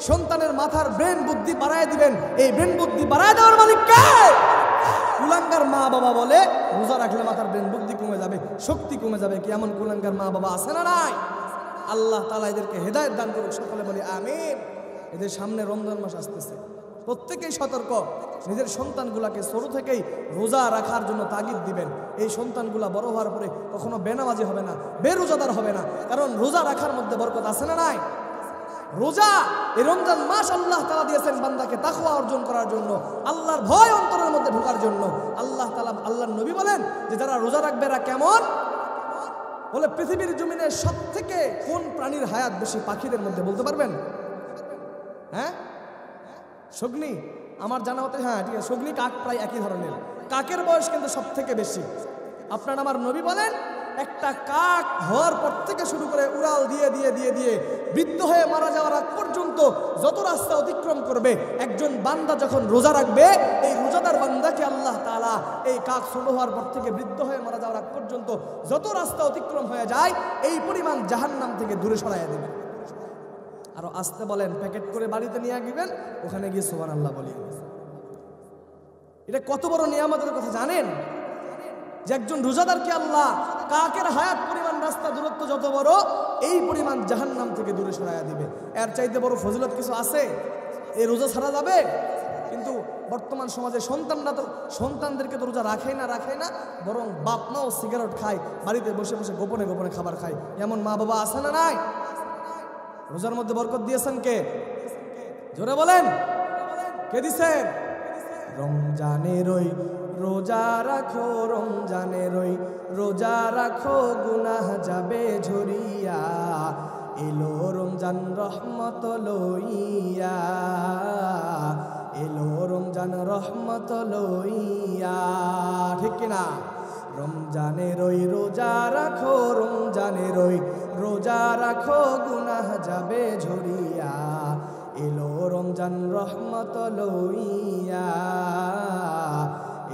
সন্তানের মাথার ব্রেন বুদ্ধি বাড়ায় দিবেন, এই ব্রেন বুদ্ধি বাড়ায় দেওয়ার মালিককে। কুলাঙ্গার মা বাবা বলে রোজা রাখলে মাথার ব্রেন বুদ্ধি কমে যাবে, শক্তি কমে যাবে। কি এমন কুলাঙ্গার মা বাবা আছে না নাই? আল্লাহ তাআলা এদেরকে হেদায়েত দান করুক, সকলে বলি আমিন। এদের সামনে রমজান মাস আসতেছে, প্রত্যেকেই সতর্ক, নিজের সন্তানগুলাকে ছোট থেকেই রোজা রাখার জন্য তাগিদ দিবেন। এই সন্তানগুলা বড় হওয়ার পরে কখনো বেনামাজি হবে না, বেরোজাদার হবে না, কারণ রোজা রাখার মধ্যে বরকত আছে না নাই? রোজা, এই রমজান মাস আল্লাহ তাআলা দিয়েছেন বান্দাকে তাকওয়া অর্জন করার জন্য, আল্লাহর ভয় অন্তরের মধ্যে ঢোকার জন্য। আল্লাহ তাআলা, আল্লাহর নবী বলেন যে যারা রোজা রাখবে এরা কেমন? বলে পৃথিবীর জমিনে সবথেকে কোন প্রাণীর হায়াত বেশি পাখিদের মধ্যে, বলতে পারবেন? হ্যাঁ, শগ্নি, আমার জানা মতে, হ্যাঁ ঠিক আছে, শগ্নি কাক প্রায় একই ধরনের, কাকের বয়স কিন্তু সব থেকে বেশি। আপনার আমার নবী বলেন একটা কাক হওয়ার পর থেকে শুরু করে উড়াল দিয়ে দিয়ে দিয়ে দিয়ে বৃদ্ধ হয়ে মারা যাওয়ার আগ পর্যন্ত যত রাস্তা অতিক্রম করবে, একজন বান্দা যখন রোজা রাখবে, এই রোজাদার বান্দাকে আল্লাহ তাআলা এই কাক ছোট হওয়ার পর থেকে বৃদ্ধ হয়ে মারা যাওয়ার আগ পর্যন্ত যত রাস্তা অতিক্রম হয়ে যায়, এই পরিমাণ জাহান্নাম থেকে দূরে সরাইয়া দেবে। আরো আসতে বলেন, প্যাকেট করে বাড়িতে নিয়ে গিয়েবেন, ওখানে গিয়ে সুবহানাল্লাহ বলিয়ে। এটা কত বড় নিয়ামতের কথা জানেন? যে একজন রোজাদারকে আল্লাহ কাকের হায়াত পরিমাণ রাস্তা দূরত্ব যত বড়, এই পরিমাণ জাহান্নাম থেকে দূরে সরাইয়া দিবে। এর চাইতে বড় ফজিলত কিছু আছে? এই রোজা ছাড়া যাবে? কিন্তু বর্তমান সমাজে সন্তানদেরকে তো রোজা রাখে না, বরং বাপ মাও সিগারেট খায়, বাড়িতে বসে বসে গোপনে গোপনে খাবার খায়। এমন মা বাবা আছে না নাই? রোজার মধ্যে বরকত দিয়েছেন কে? জোরে বলেন, কে দিছেন? রমজানের ওই রোজা রাখো, রমজানের ওই রোজা রাখো, গুনাহ যাবে ঝরিয়া, এলো রমজান রহমত লইয়া, এলো রমজান রহমত লইয়া, ঠিক কিনা? রমজানের ওই রোজা রাখো, রমজানের ওই রোজা রাখো, গুনাহ যাবে ঝরিয়া, এলো রমজান রহমত লইয়া,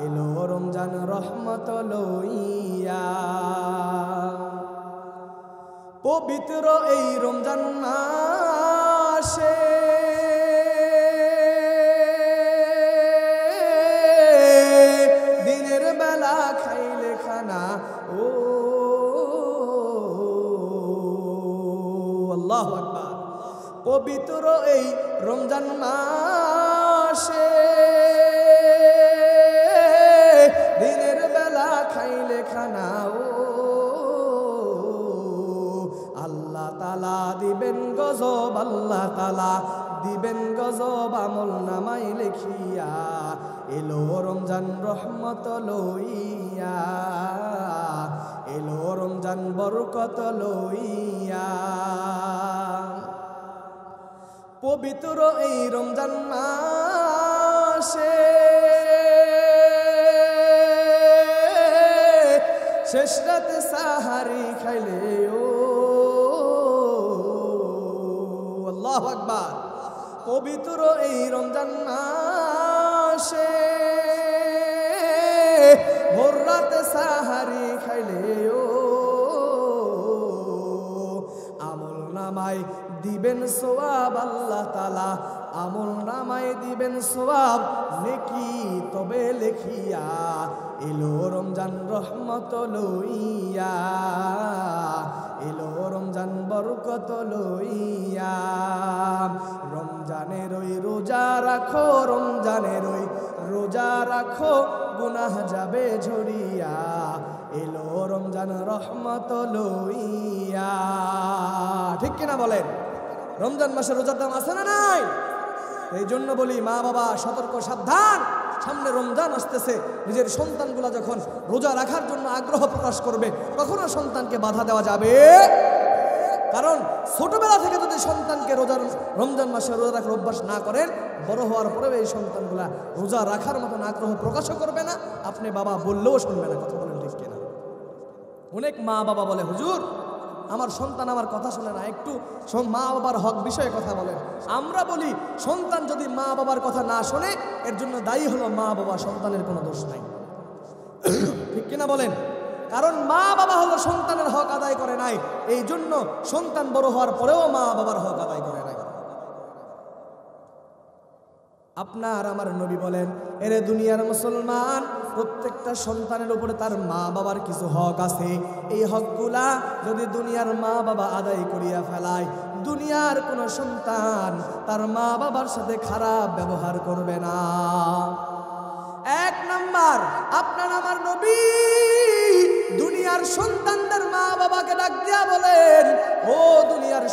এলো রমজান রহমত লইয়া। পবিত্র এই রমজান মাসে দিনের বেলা খাইলে খানা, ও আল্লাহু আকবার। পবিত্র এই রমজান মাসে দিনের বেলা খাইলে খানা, ও আল্লাহ তাআলা দিবেন গজব, আল্লাহ তাআলা দিবেন গজব, আমল নামাই লেখিয়া, এলো রমজান রহমত লইয়া, এলো রমজান বরকত লইয়া। পবিত্র এই রমজান মাসে শেষ রাতে সাহারি খাইলে, ও আল্লাহু আকবার। পবিত্র এই রমজান মাসে ভোর রাতে সাহারি খাইলে, ও আমল নামায় দিবেন সওয়াব, আল্লাহ তাআলা আমল নামায় দিবেন সওয়াব, নেকি তবে লেখিয়া, এলো রমজান রহমত লইয়া, এলো রমজান বরকত লইয়া। রমজানের ওই রোজা রাখো, রমজানের ওই রোজা রাখো, গুনাহ যাবে ঝরিয়া, এলো রমজান রহমত লইয়া, ঠিক কিনা বলেন? রমজান মাসে রোজার দাম আছে না নাই? এই জন্য বলি, মা বাবা সতর্ক, সাবধান। সামনে রমজান আসতেছে, নিজের সন্তানগুলা যখন রোজা রাখার জন্য আগ্রহ প্রকাশ করবে, কখনো সন্তানকে বাধা দেওয়া যাবে, কারণ ছোটবেলা থেকে যদি সন্তানকে রমজান মাসে রোজা রাখার অভ্যাস না করেন, বড় হওয়ার পরেও এই সন্তানগুলা রোজা রাখার মতন আগ্রহ প্রকাশও করবে না, আপনি বাবা বললেও শুনবে না। কথা বলেন ঠিক কিনা? অনেক মা বাবা বলে, হুজুর আমার সন্তান আমার কথা শোনে না, একটু মা বাবার হক বিষয়ে কথা বলেন। আমরা বলি, সন্তান যদি মা বাবার কথা না শোনে, এর জন্য দায়ী হলো মা বাবা, সন্তানের কোনো দোষ নাই, ঠিক কিনা বলেন? কারণ মা বাবা হলো সন্তানের হক আদায় করে নাই, এই জন্য সন্তান বড় হওয়ার পরেও মা বাবার হক আদায় করে নাই। আপনার আমার নবী বলেন, এরে দুনিয়ার মুসলমান, প্রত্যেকটা সন্তানের উপরে তার মা বাবার কিছু হক আছে। এই হকগুলা যদি দুনিয়ার মা বাবা আদায় করিয়া ফেলায়, দুনিয়ার কোনো সন্তান তার মা বাবার সাথে খারাপ ব্যবহার করবে না। এক নাম্বার, আপনার আমার নবী দুনিয়ার সন্তানদের মা বাবাকে ডাক দিয়া বলেন, ও দুনিয়ার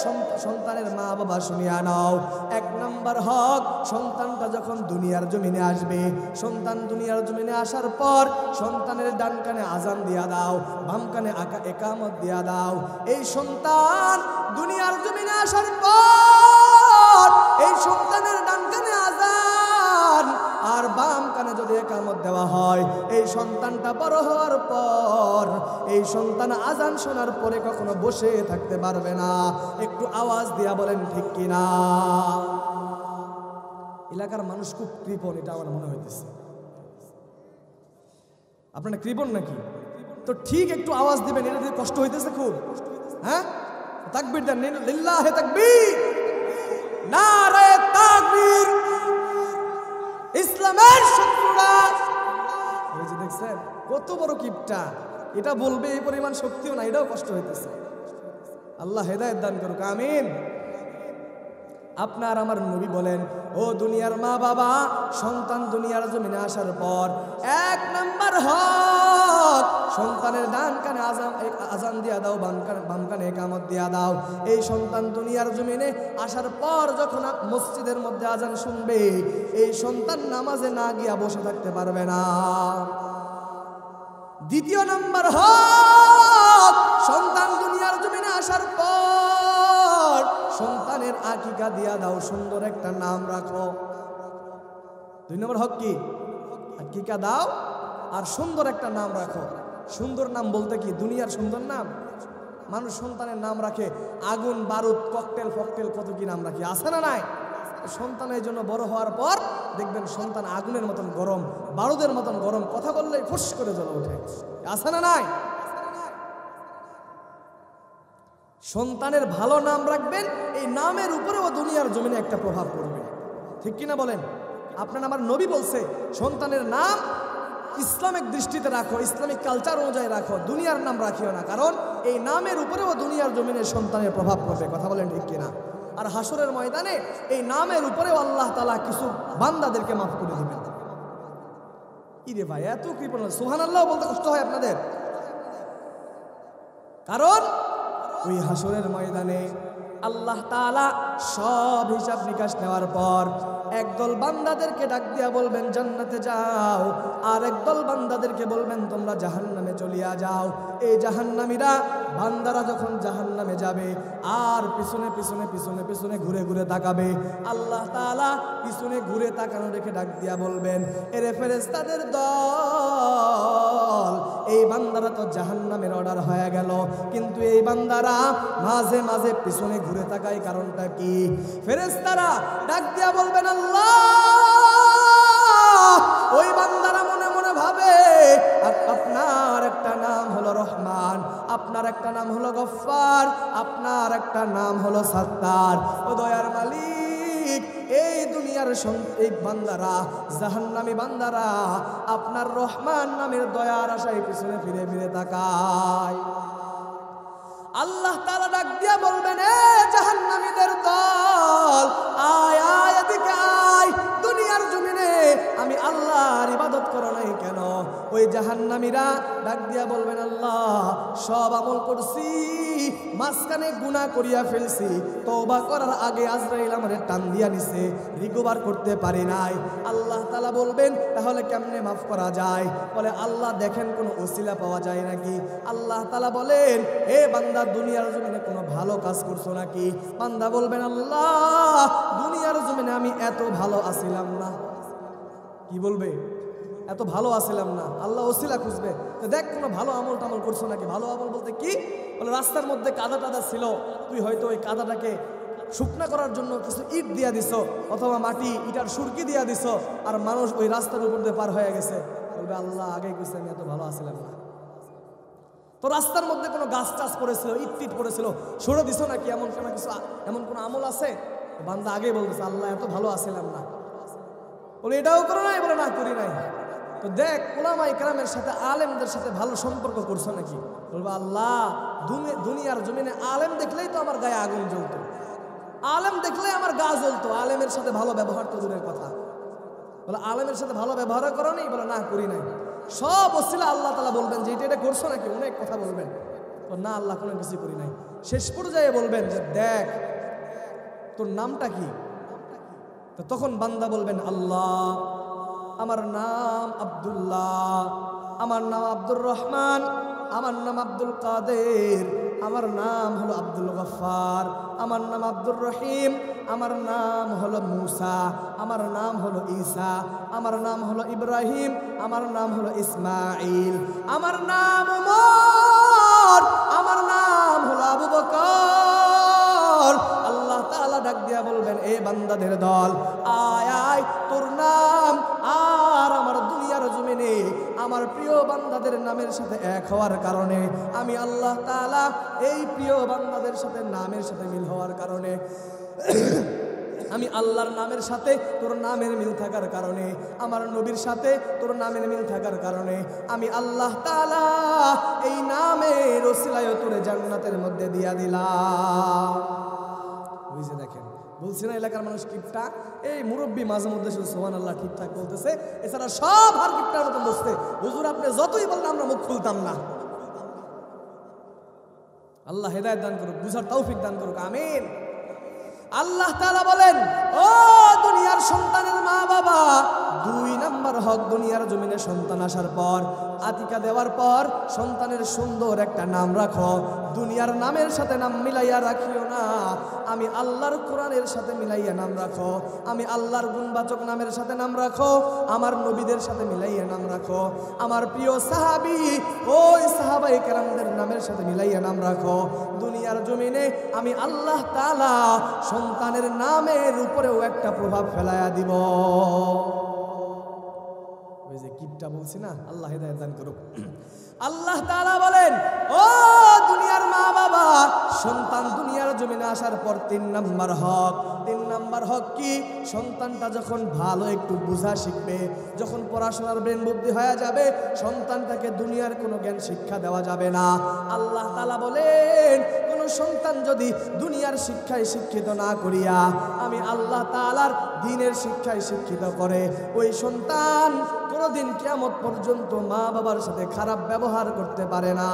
সন্তানের মা বাবা শুনিয়া নাও, এক নাম্বার হক, সন্তানটা যখন দুনিয়ার জমিনে আসবে, সন্তান দুনিয়ার জমিনে আসার পর সন্তানের ডান কানে আজান দিয়া দাও, বাম কানে একামত দিয়া দাও। এই সন্তান দুনিয়ার জমিনে আসার পর এই সন্তানের ডান কানে আজান আর বাম কানে যদি একামত দেওয়া হয়, এই সন্তানটা বড় হওয়ার পর এই সন্তান আজান শোনার পরে কখনো বসে থাকতে পারবে না। একটু আওয়াজ দিয়া বলেন ঠিক কিনা? এলাকার মানুষ খুব কৃপণ, এটা আমার মনে হইতেছে। আপনারা কৃপণ নাকি? তো ঠিক একটু আওয়াজ দিবেন, এটা দিয়ে কষ্ট হইতেছে খুব। হ্যাঁ, তাকবীর দেন, লিল্লাহে তাকবীর, নারে তাকবীর। ইসলামের শত্রুরা, এই যে দেখছেন কত বড় কিপটা, এটা বলবে এই পরিমাণ শক্তিও না, এটাও কষ্ট হইতেছে। আল্লাহ হেদায়েত দান করুক, আমিন। আপনার আমার নবী বলেন, ও দুনিয়ার মা বাবা, সন্তান দুনিয়ার জমিনে আসার পর এক নাম্বার হক, সন্তানের ডান কানে আজান দিয়া দাও, বাম কানে একামত দিয়া দাও। এই সন্তান দুনিয়ার জমিনে আসার পর যখন মসজিদের মধ্যে আজান শুনবে, এই সন্তান নামাজে না গিয়া বসে থাকতে পারবে না। দ্বিতীয় নাম্বার হক, সন্তান দুনিয়ার জমিনে আসার পর সন্তানের আকিকা দিয়া দাও, সুন্দর একটা নাম রাখো। দুই নম্বর হক কি? আকিকা দাও আর সুন্দর একটা নাম রাখো। সুন্দর নাম বলতে কি? দুনিয়ার সুন্দর নাম। মানুষ সন্তানের নাম রাখে আগুন, বারুদ, ককটেল ফকটেল, কত কি নাম রাখে, আছে না নাই? সন্তানের জন্য বড় হওয়ার পর দেখবেন সন্তান আগুনের মতন গরম, বারুদের মতন গরম, কথা বললেই ফুস করে জ্বলে ওঠে, আছে না নাই? সন্তানের ভালো নাম রাখবেন, এই নামের উপরেও দুনিয়ার জমিনে একটা প্রভাব পড়বে, ঠিক কিনা বলেন? আপনার আমার নবী বলছে, সন্তানের নাম ইসলামিক দৃষ্টিতে রাখো, ইসলামিক কালচার অনুযায়ী রাখো, দুনিয়ার নাম রাখিও না, কারণ এই নামের উপরেও দুনিয়ার জমিনে সন্তানের প্রভাব পড়বে, কথা বলেন ঠিক কিনা? আর হাসরের ময়দানে এই নামের উপরেও আল্লাহ তাআলা কিছু বান্দাদেরকে মাফ করে দিবেন। ইরে ভাই, এত কৃপণ, সুবহানাল্লাহ বলতে কষ্ট হয় আপনাদের? কারণ ওই হাসরের ময়দানে আল্লাহ তাআলা সব হিসাব নিকাশ নেওয়ার পর একদল বান্দাদেরকে ডাক দিয়া বলবেন জান্নাতে যাও, আর একদল বান্দাদেরকে বলবেন তোমরা জাহান্নামে চলিয়া যাও। এই জাহান্নামীরা বান্দারা যখন জাহান্নামে যাবে আর পিছনে পিছনে পিছনে পিছনে ঘুরে ঘুরে তাকাবে, আল্লাহ তাআলা পিছনে ঘুরে তাকানো রেখে ডাক দিয়া বলবেন, এরে ফেরেশতাদের দল, এই বান্দারা তো জাহান্নামের অর্ডার হয়ে গেল, কিন্তু এই বান্দারা মাঝে মাঝে পিছনে ঘুরে তাকায়, কারণটা কি? ফেরেশতারা ডাক দিয়া বলবেন, আল্লাহ, ওই বান্দারা মনে মনে ভাবে আপনার একটা নাম হলো রহমান, আপনার একটা নাম হলো গফফার, আপনার একটা নাম হলো সাত্তার। ও দয়ার মালিক, এই দুনিয়ার এই বান্দারা, জাহান্নামী বান্দারা আপনার রহমান নামের দয়ার আশায় পিছনে ফিরে ফিরে তাকায়। আল্লাহ তাআলা ডাক দিয়া বলবেন, এ জাহান্নামীদের দল, আয় আয় এদিকে আয়, দুনিয়ার জমিনে আমি আল্লাহর ইবাদত করো নাই কেন? ওই জাহান্নামীরা ডাক দিয়া বলবেন, আল্লাহ, সব আমল করছি, মাঝখানে গুনাহ করিয়া ফেলছি, তওবা করার আগে আজরাইল আমারে টান দিয়া নিছে, রিকভার করতে পারি নাই। আল্লাহ তাআলা বলবেন, তাহলে কেমনে মাফ করা যায়? বলে, আল্লাহ দেখেন কোনো ওসিলা পাওয়া যায় নাকি? আল্লাহ তাআলা বলেন, হে বান্দা, দুনিয়ার জমিনে কোনো ভালো কাজ করছো নাকি? বান্দা বলবেন, আল্লাহ, দুনিয়ার জমিনে আমি এত ভালো আছিলাম না। কি বলবে? এত ভালো আছিলাম না। আল্লাহ ওসিলা খুঁজবে, দেখ কোনো ভালো আমল টামল করছো নাকি? ভালো আমল বলতে কি? বলে, রাস্তার মধ্যে কাদা টাদা ছিল, তুই হয়তো ওই কাদাটাকে শুকনা করার জন্য কিছু ইট দিয়া দিছ, অথবা মাটি ইটার সুরকি দিয়া দিছ, আর মানুষ ওই রাস্তার উপর দিয়ে পার হয়ে গেছে। বলবে, আল্লাহ আগে কইছে আমি এত ভালো আছিলাম না। তো রাস্তার মধ্যে কোনো গাছ টাছ পড়েছিল, ইট টিট পড়েছিল, সরে দিছ নাকি? এমন কোনো কিছু, এমন কোনো আমল আছে? বান্দা আগে বলতেছে, আল্লাহ এত ভালো আছিলাম না। বলে এটাও করো নাই, বলে না করি নাই। তো দেখ উলামায়ে কেরামের সাথে আলেমদের সাথে ভালো সম্পর্ক করছো নাকি? বলবো আল্লাহ দুনিয়ার জমিনে আলেম দেখলেই তো আমার গায়ে আগুন জ্বলতো, আলেম দেখলেই আমার গা জ্বলতো, আলেমের সাথে ভালো ব্যবহার তো দূরের কথা। বলে আলেমের সাথে ভালো ব্যবহার করো নি? বলে না করি নাই। সব ওসিলা আল্লাহ তাআলা বলবেন যে এটা করছো নাকি, অনেক কথা বলবেন। তো না আল্লাহ কোনো কিছু করি নাই। শেষ পর্যায়ে বলবেন যে দেখ তোর নামটা কি? তো তখন বান্দা বলবেন আল্লাহ আমার নাম আব্দুল্লাহ, আমার নাম আব্দুর রহমান, আমার নাম আব্দুল কাদের, আমার নাম হলো আব্দুল গফফার, আমার নাম আব্দুর রহিম, আমার নাম হলো মুসা, আমার নাম হলো ঈসা, আমার নাম হলো ইব্রাহিম, আমার নাম হলো ইসমাইল, আমার নাম উমর, আমার নাম হলো আবু বকর। আল্লাহ তাআলা ডাক দিয়া বলবেন এ বান্দাদের দল, আয় আয় তোর নাম আর আমার দুনিয়ার জমিনে আমার প্রিয় বান্দাদের নামের সাথে এক হওয়ার কারণে আমি আল্লাহ তাআলা এই প্রিয় বান্দাদের সাথে নামের সাথে মিল হওয়ার কারণে আমি আল্লাহর নামের সাথে তোর নামের মিল থাকার কারণে, আমার নবীর সাথে তোর নামের মিল থাকার কারণে আমি আল্লাহ তাআলা এই নামের ওসিলায় তোরে জান্নাতের মধ্যে দিয়া দিলাম। বুঝে দেখেন, বলছি না এলাকার মানুষ কিপটা, এই মুরব্বী মাঝে মধ্যে শুধু সুবহানাল্লাহ ঠিকঠাক বলতেছে, এছাড়া সব হার কিপটার মতন বসছে। হুজুর আপনি যতই বলেন আমরা মুখ খুলতাম না। আল্লাহ হেদায়েত দান করুক, বুঝার তৌফিক দান করুক, আমিন। আল্লাহ তাআলা বলেন ও দুনিয়ার সন্তানের মা বাবা, 2 নাম্বার হক দুনিয়ার জমিনে সন্তান আসার পর আতিকা দেওয়ার পর সন্তানের সুন্দর একটা নাম রাখো। দুনিয়ার নামের সাথে নাম মিলাইয়া রাখিও না, আমি আল্লাহর কোরআনের সাথে মিলাইয়া নাম রাখো, আমি আল্লাহর গুণবাচক নামের সাথে নাম রাখো, আমার নবীদের সাথে মিলাইয়া নাম রাখো, আমার প্রিয় সাহাবী ওই সাহাবায়ে কেরামদের নামের সাথে মিলাইয়া নাম রাখো। দুনিয়ার জমিনে আমি আল্লাহ তাআলা সন্তানের নামের উপরেও একটা প্রভাব ফেলাইয়া দিব। ওই যে কিপটা বলছি না, আল্লাহ হেদায়েত দান করুক। আল্লাহ তাআলা বলেন ও দুনিয়ার মা বাবা, সন্তান দুনিয়ার জমিনে আসার পর 3 নাম্বার হক, 3 নাম্বার হক কি? সন্তানটা যখন ভালো একটু বুঝা শিখবে, যখন পড়াশোনার ব্রেন বুদ্ধি হয়ে যাবে, সন্তানটাকে দুনিয়ার কোনো জ্ঞান শিক্ষা দেওয়া যাবে না। আল্লাহ তাআলা বলেন কোন সন্তান যদি দুনিয়ার শিক্ষায় শিক্ষিত না করিয়া আমি আল্লাহ তাআলার দ্বীনের শিক্ষায় শিক্ষিত করে, ওই সন্তান কোনদিন কিয়ামত পর্যন্ত মা বাবার সাথে খারাপ ব্যবহার করতে পারে না।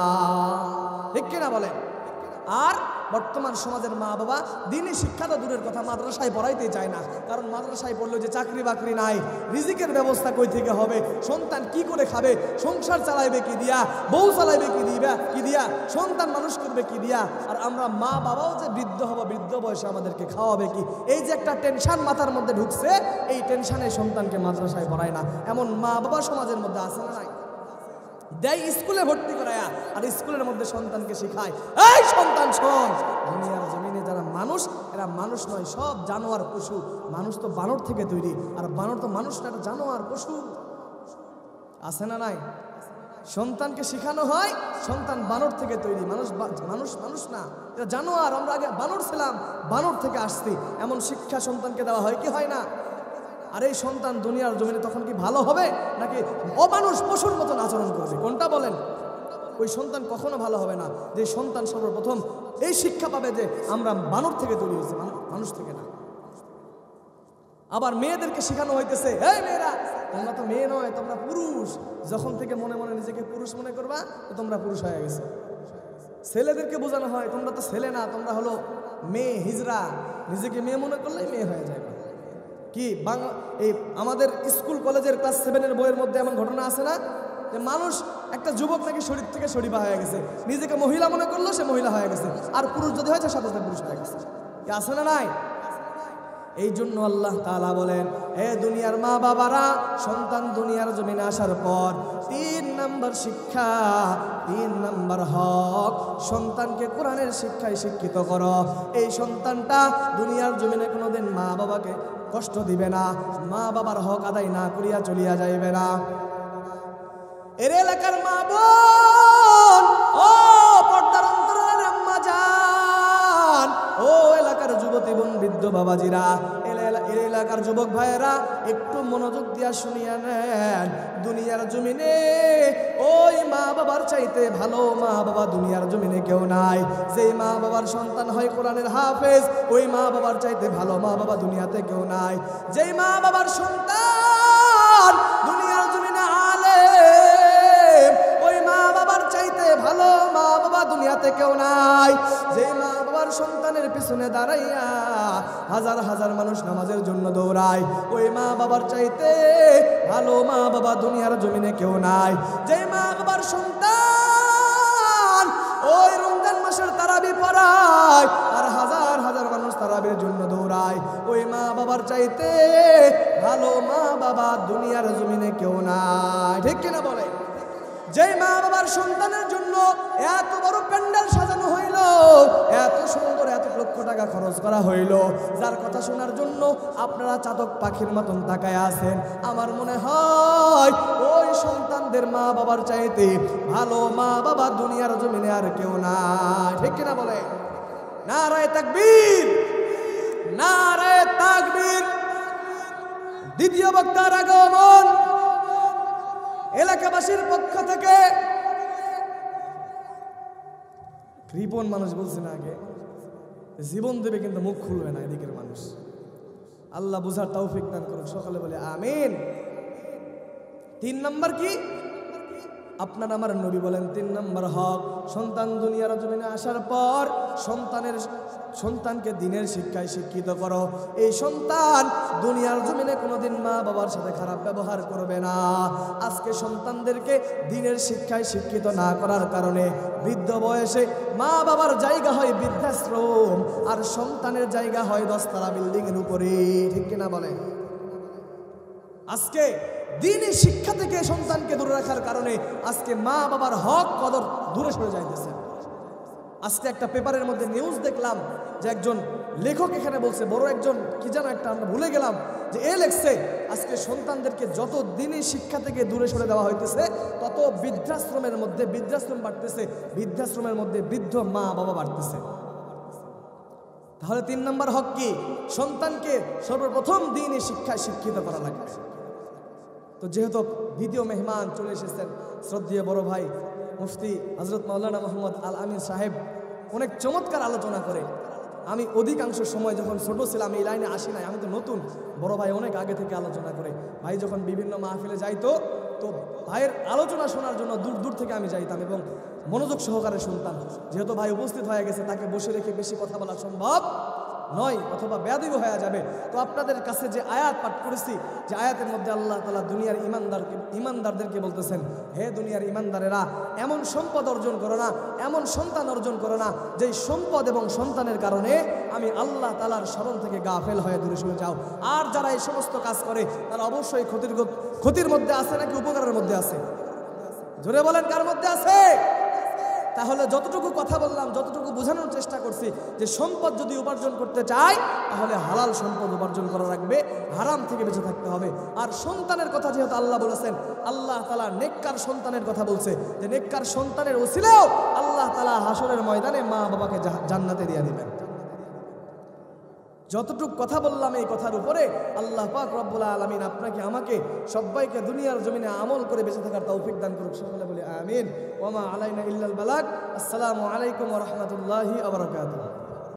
ঠিক কিনা বলেন? আর বর্তমান সমাজের মা বাবা দ্বীনি শিক্ষা তো দূরের কথা, মাদ্রাসায় পড়াইতে চায় না। কারণ মাদ্রাসায় পড়লে যে চাকরি বাকরি নাই, রিজিকের ব্যবস্থা কই থেকে হবে, সন্তান কি করে খাবে, সংসার চালাইবে কি দিয়া, বউ চালাইবে কি দিয়া, সন্তান মানুষ করবে কি দিয়া, আর আমরা মা বাবাও যে বৃদ্ধ হব, বৃদ্ধ বয়সে আমাদেরকে খাওয়াবে কি, এই যে একটা টেনশন মাথার মধ্যে ঢুকছে, এই টেনশনে সন্তানকে মাদ্রাসায় পড়ায় না। এমন মা বাবা সমাজের মধ্যে আছে না নাই? দেয় স্কুলে ভর্তি করায়া, আর স্কুলের মধ্যে সন্তানকে শিখায় এই সন্তান শোন, দুনিয়ার জমিনে যারা মানুষ এরা মানুষ নয়, সব জানোয়ার পশু। মানুষ তো বানর থেকে তৈরি, আর বানর তো মানুষ না, জানোয়ার পশু। আছে না নাই? সন্তানকে শিখানো হয় সন্তান বানর থেকে তৈরি, মানুষ মানুষ মানুষ না, এটা জানোয়ার। আমরা আগে বানর ছিলাম, বানর থেকে আসছি, এমন শিক্ষা সন্তানকে দেওয়া হয় কি হয় না? আর এই সন্তান দুনিয়ার জমিনে তখন কি ভালো হবে নাকি অমানুষ পশুর মতন আচরণ করবে? কোনটা বলেন? ওই সন্তান কখনো ভালো হবে না। যে সন্তান সর্বপ্রথম এই শিক্ষা পাবে যে আমরা বানর থেকে তৈরি হয়েছি, মানুষ থেকে না। আবার মেয়েদেরকে শেখানো হইতেছে এই মেয়েরা তোমরা তো মেয়ে নয়, তোমরা পুরুষ। যখন থেকে মনে মনে নিজেকে পুরুষ মনে করবা তো তোমরা পুরুষ হয়ে গেছে। ছেলেদেরকে বোঝানো হয় তোমরা তো ছেলে না, তোমরা হলো মেয়ে, হিজড়া। নিজেকে মেয়ে মনে করলেই মেয়ে হয়ে যাবে। কি বাংলা এই আমাদের স্কুল কলেজের ক্লাস 7-এর বইয়ের মধ্যে এমন ঘটনা আছে না যে মানুষ একটা যুবক নাকি শরীর থেকে শরীফা হয়ে গেছে, নিজেকে মহিলা মনে করলো সে মহিলা হয়ে গেছে, আর পুরুষ যদি হয়েছে সাথে সাথে পুরুষ হয়ে গেছে। কি আছে না নাই? এই জন্য আল্লাহ তাআলা বলেন হে দুনিয়ার মা বাবারা, সন্তান দুনিয়ার জমিনে আসার পর 3 নাম্বার শিক্ষা, 3 নাম্বার হক, সন্তানকে কোরআনের শিক্ষায় শিক্ষিত করো। এই সন্তানটা দুনিয়ার জমিনে কোনোদিন মা বাবাকে কষ্ট দিবে না, মা বাবার হক আদায় না করিয়া চলিয়া যাইবে না। এর এলাকার মা বোন, ও পর্দার অন্তরালের আম্মা জান, ও এলাকার যুবতী বোন, বৃদ্ধ বাবাজিরা, এলাকার যুবক ভাইয়েরা একটু মনোযোগ দিয়া শুনিয়া নেন। দুনিয়ার জমিনে ওই মা বাবার চাইতে ভালো মা বাবা দুনিয়ার জমিনে কেউ নাই। যেই মা বাবার সন্তান হয় কোরআনের হাফেজ, ওই মা বাবার চাইতে ভালো মা বাবা দুনিয়াতে কেউ নাই। যেই মা বাবার সন্তান দুনিয়ার জমিনে আলেম, ওই মা বাবার চাইতে ভালো মা বাবা দুনিয়াতে কেউ নাই। যেই মা বাবার সন্তানের পিছনে দাঁড়াইয়া হাজার হাজার মানুষ নামাজের জন্য দৌড়ায়, ওই মা বাবার চাইতে ভালো মা বাবা দুনিয়ার জমিনে কেউ নাই। যেই মা বাবার সন্তান ওই রমজান মাসের তারাবি পড়ায় আর হাজার হাজার মানুষ তারাবির জন্য দৌড়ায়, ওই মা বাবার চাইতে ভালো মা বাবা দুনিয়ার জমিনে কেউ নাই। ঠিক কিনা বলে? যেই মা বাবার সন্তানের জন্য এত বড় প্যান্ডেল সাজানো হইল, এত সুন্দর এত লক্ষ টাকা খরচ করা হইল, যার কথা শোনার জন্য আপনারা চাতক পাখির মতন তাকায় আছেন, আমার মনে হয় ওই সন্তানদের মা বাবার চাইতে ভালো মা বাবা দুনিয়ার জমিনে আর কেউ নাই। ঠিক কিনা বলে? নারায়ে তাকবীর, নারায়ে তাকবীর। দ্বিতীয় বক্তার আগমন। এলাকাবাসীর পক্ষ থেকে কৃপণ মানুষ বলছে না, আগে জীবন দেবে কিন্তু মুখ খুলবে না এদিকের মানুষ। আল্লাহ বুঝার তৌফিক দান করুন, সকলে বলে আমিন। 3 নম্বর কি? আপনার আমার নবী বলেন 3 নম্বর হক, সন্তান দুনিয়ার জমিনে আসার পর সন্তানকে দিনের শিক্ষায় শিক্ষিত করো। এই সন্তান দুনিয়ার জমিনে কোনোদিন মা বাবার সাথে খারাপ ব্যবহার করবে না। আজকে সন্তানদেরকে দিনের শিক্ষায় শিক্ষিত না করার কারণে বৃদ্ধ বয়সে মা বাবার জায়গা হয় বৃদ্ধাশ্রম, আর সন্তানের জায়গা হয় 10 তলা বিল্ডিং এর উপরে। ঠিক কিনা বলে? আজকে দিনের শিক্ষা থেকে সন্তানকে দূরে রাখার কারণে আজকে মা বাবার হক কদর দূরে সরে যাইতেছে। আজকে একটা পেপারের মধ্যে নিউজ দেখলাম যে একজন লেখক এখানে বলছে, বড় একজন কি যেন একটা আমরা ভুলে গেলাম, যে এ লেখছে আজকে সন্তানদেরকে যত দিনের শিক্ষা থেকে দূরে সরে দেওয়া হইতেছে তত বৃদ্ধাশ্রমের মধ্যে বৃদ্ধাশ্রম বাড়তেছে, বৃদ্ধাশ্রমের মধ্যে বৃদ্ধ মা বাবা বাড়তেছে। তাহলে 3 নম্বর হক কি? সন্তানকে সর্বপ্রথম দিনের শিক্ষায় শিক্ষিত করা লাগবে। তো যেহেতু দ্বিতীয় মেহমান চলে এসেছেন, শ্রদ্ধেয় বড় ভাই মুফতি হযরত মাওলানা মোহাম্মদ আল আমিন সাহেব অনেক চমৎকার আলোচনা করে। আমি অধিকাংশ সময় যখন ছোট ছিলাম এই লাইনে আসি নাই, আমি তো নতুন। বড় ভাই অনেক আগে থেকে আলোচনা করে। ভাই যখন বিভিন্ন মাহফিলে যাইতো, তো ভাইয়ের আলোচনা শোনার জন্য দূর দূর থেকে আমি যাইতাম এবং মনোযোগ সহকারে শুনতাম। যেহেতু ভাই উপস্থিত হয়ে গেছে, তাকে বসে রেখে বেশি কথা বলা সম্ভব নয়, অথবা বেয়াদবি হয়ে যাবে। তো আপনাদের কাছে যে আয়াত পাঠ করেছি, যে আয়াতের মধ্যে আল্লাহ তাআলা দুনিয়ার ইমানদারদেরকে বলতেছেন, হে দুনিয়ার ইমানদারেরা, এমন সম্পদ অর্জন করো না, এমন সন্তান অর্জন করো না যেই সম্পদ এবং সন্তানের কারণে আমি আল্লাহ তাআলার স্মরণ থেকে গাফেল হয়ে দূরে সরে যাও। আর যারা এই সমস্ত কাজ করে তারা অবশ্যই ক্ষতির মধ্যে আছে নাকি উপকারের মধ্যে আছে? জোরে বলেন, কার মধ্যে আছে? তাহলে যতটুকু কথা বললাম, যতটুকু বোঝানোর চেষ্টা করছি, যে সম্পদ যদি উপার্জন করতে চায় তাহলে হালাল সম্পদ উপার্জন করা রাখবে, হারাম থেকে বেঁচে থাকতে হবে। আর সন্তানের কথা যেহেতু আল্লাহ বলেছেন, আল্লাহ তাআলা নেককার সন্তানের কথা বলছে, যে নেককার সন্তানের ওসিলাও আল্লাহ তাআলা হাসরের ময়দানে মা বাবাকে জান্নাতে দিয়ে দিবেন। যতটুকু কথা বললাম এই কথার উপরে আল্লাহ পাক রব্বুল আলামিন আপনাকে আমাকে সবাইকে দুনিয়ার জমিনে আমল করে বেঁচে থাকার তৌফিক দান করুক। সকলে বলি আমিন। ওয়া মা আলাইনা ইল্লাল বালাগ। আসসালামু আলাইকুম ওয়া রাহমাতুল্লাহি ওয়া বারাকাতুহু।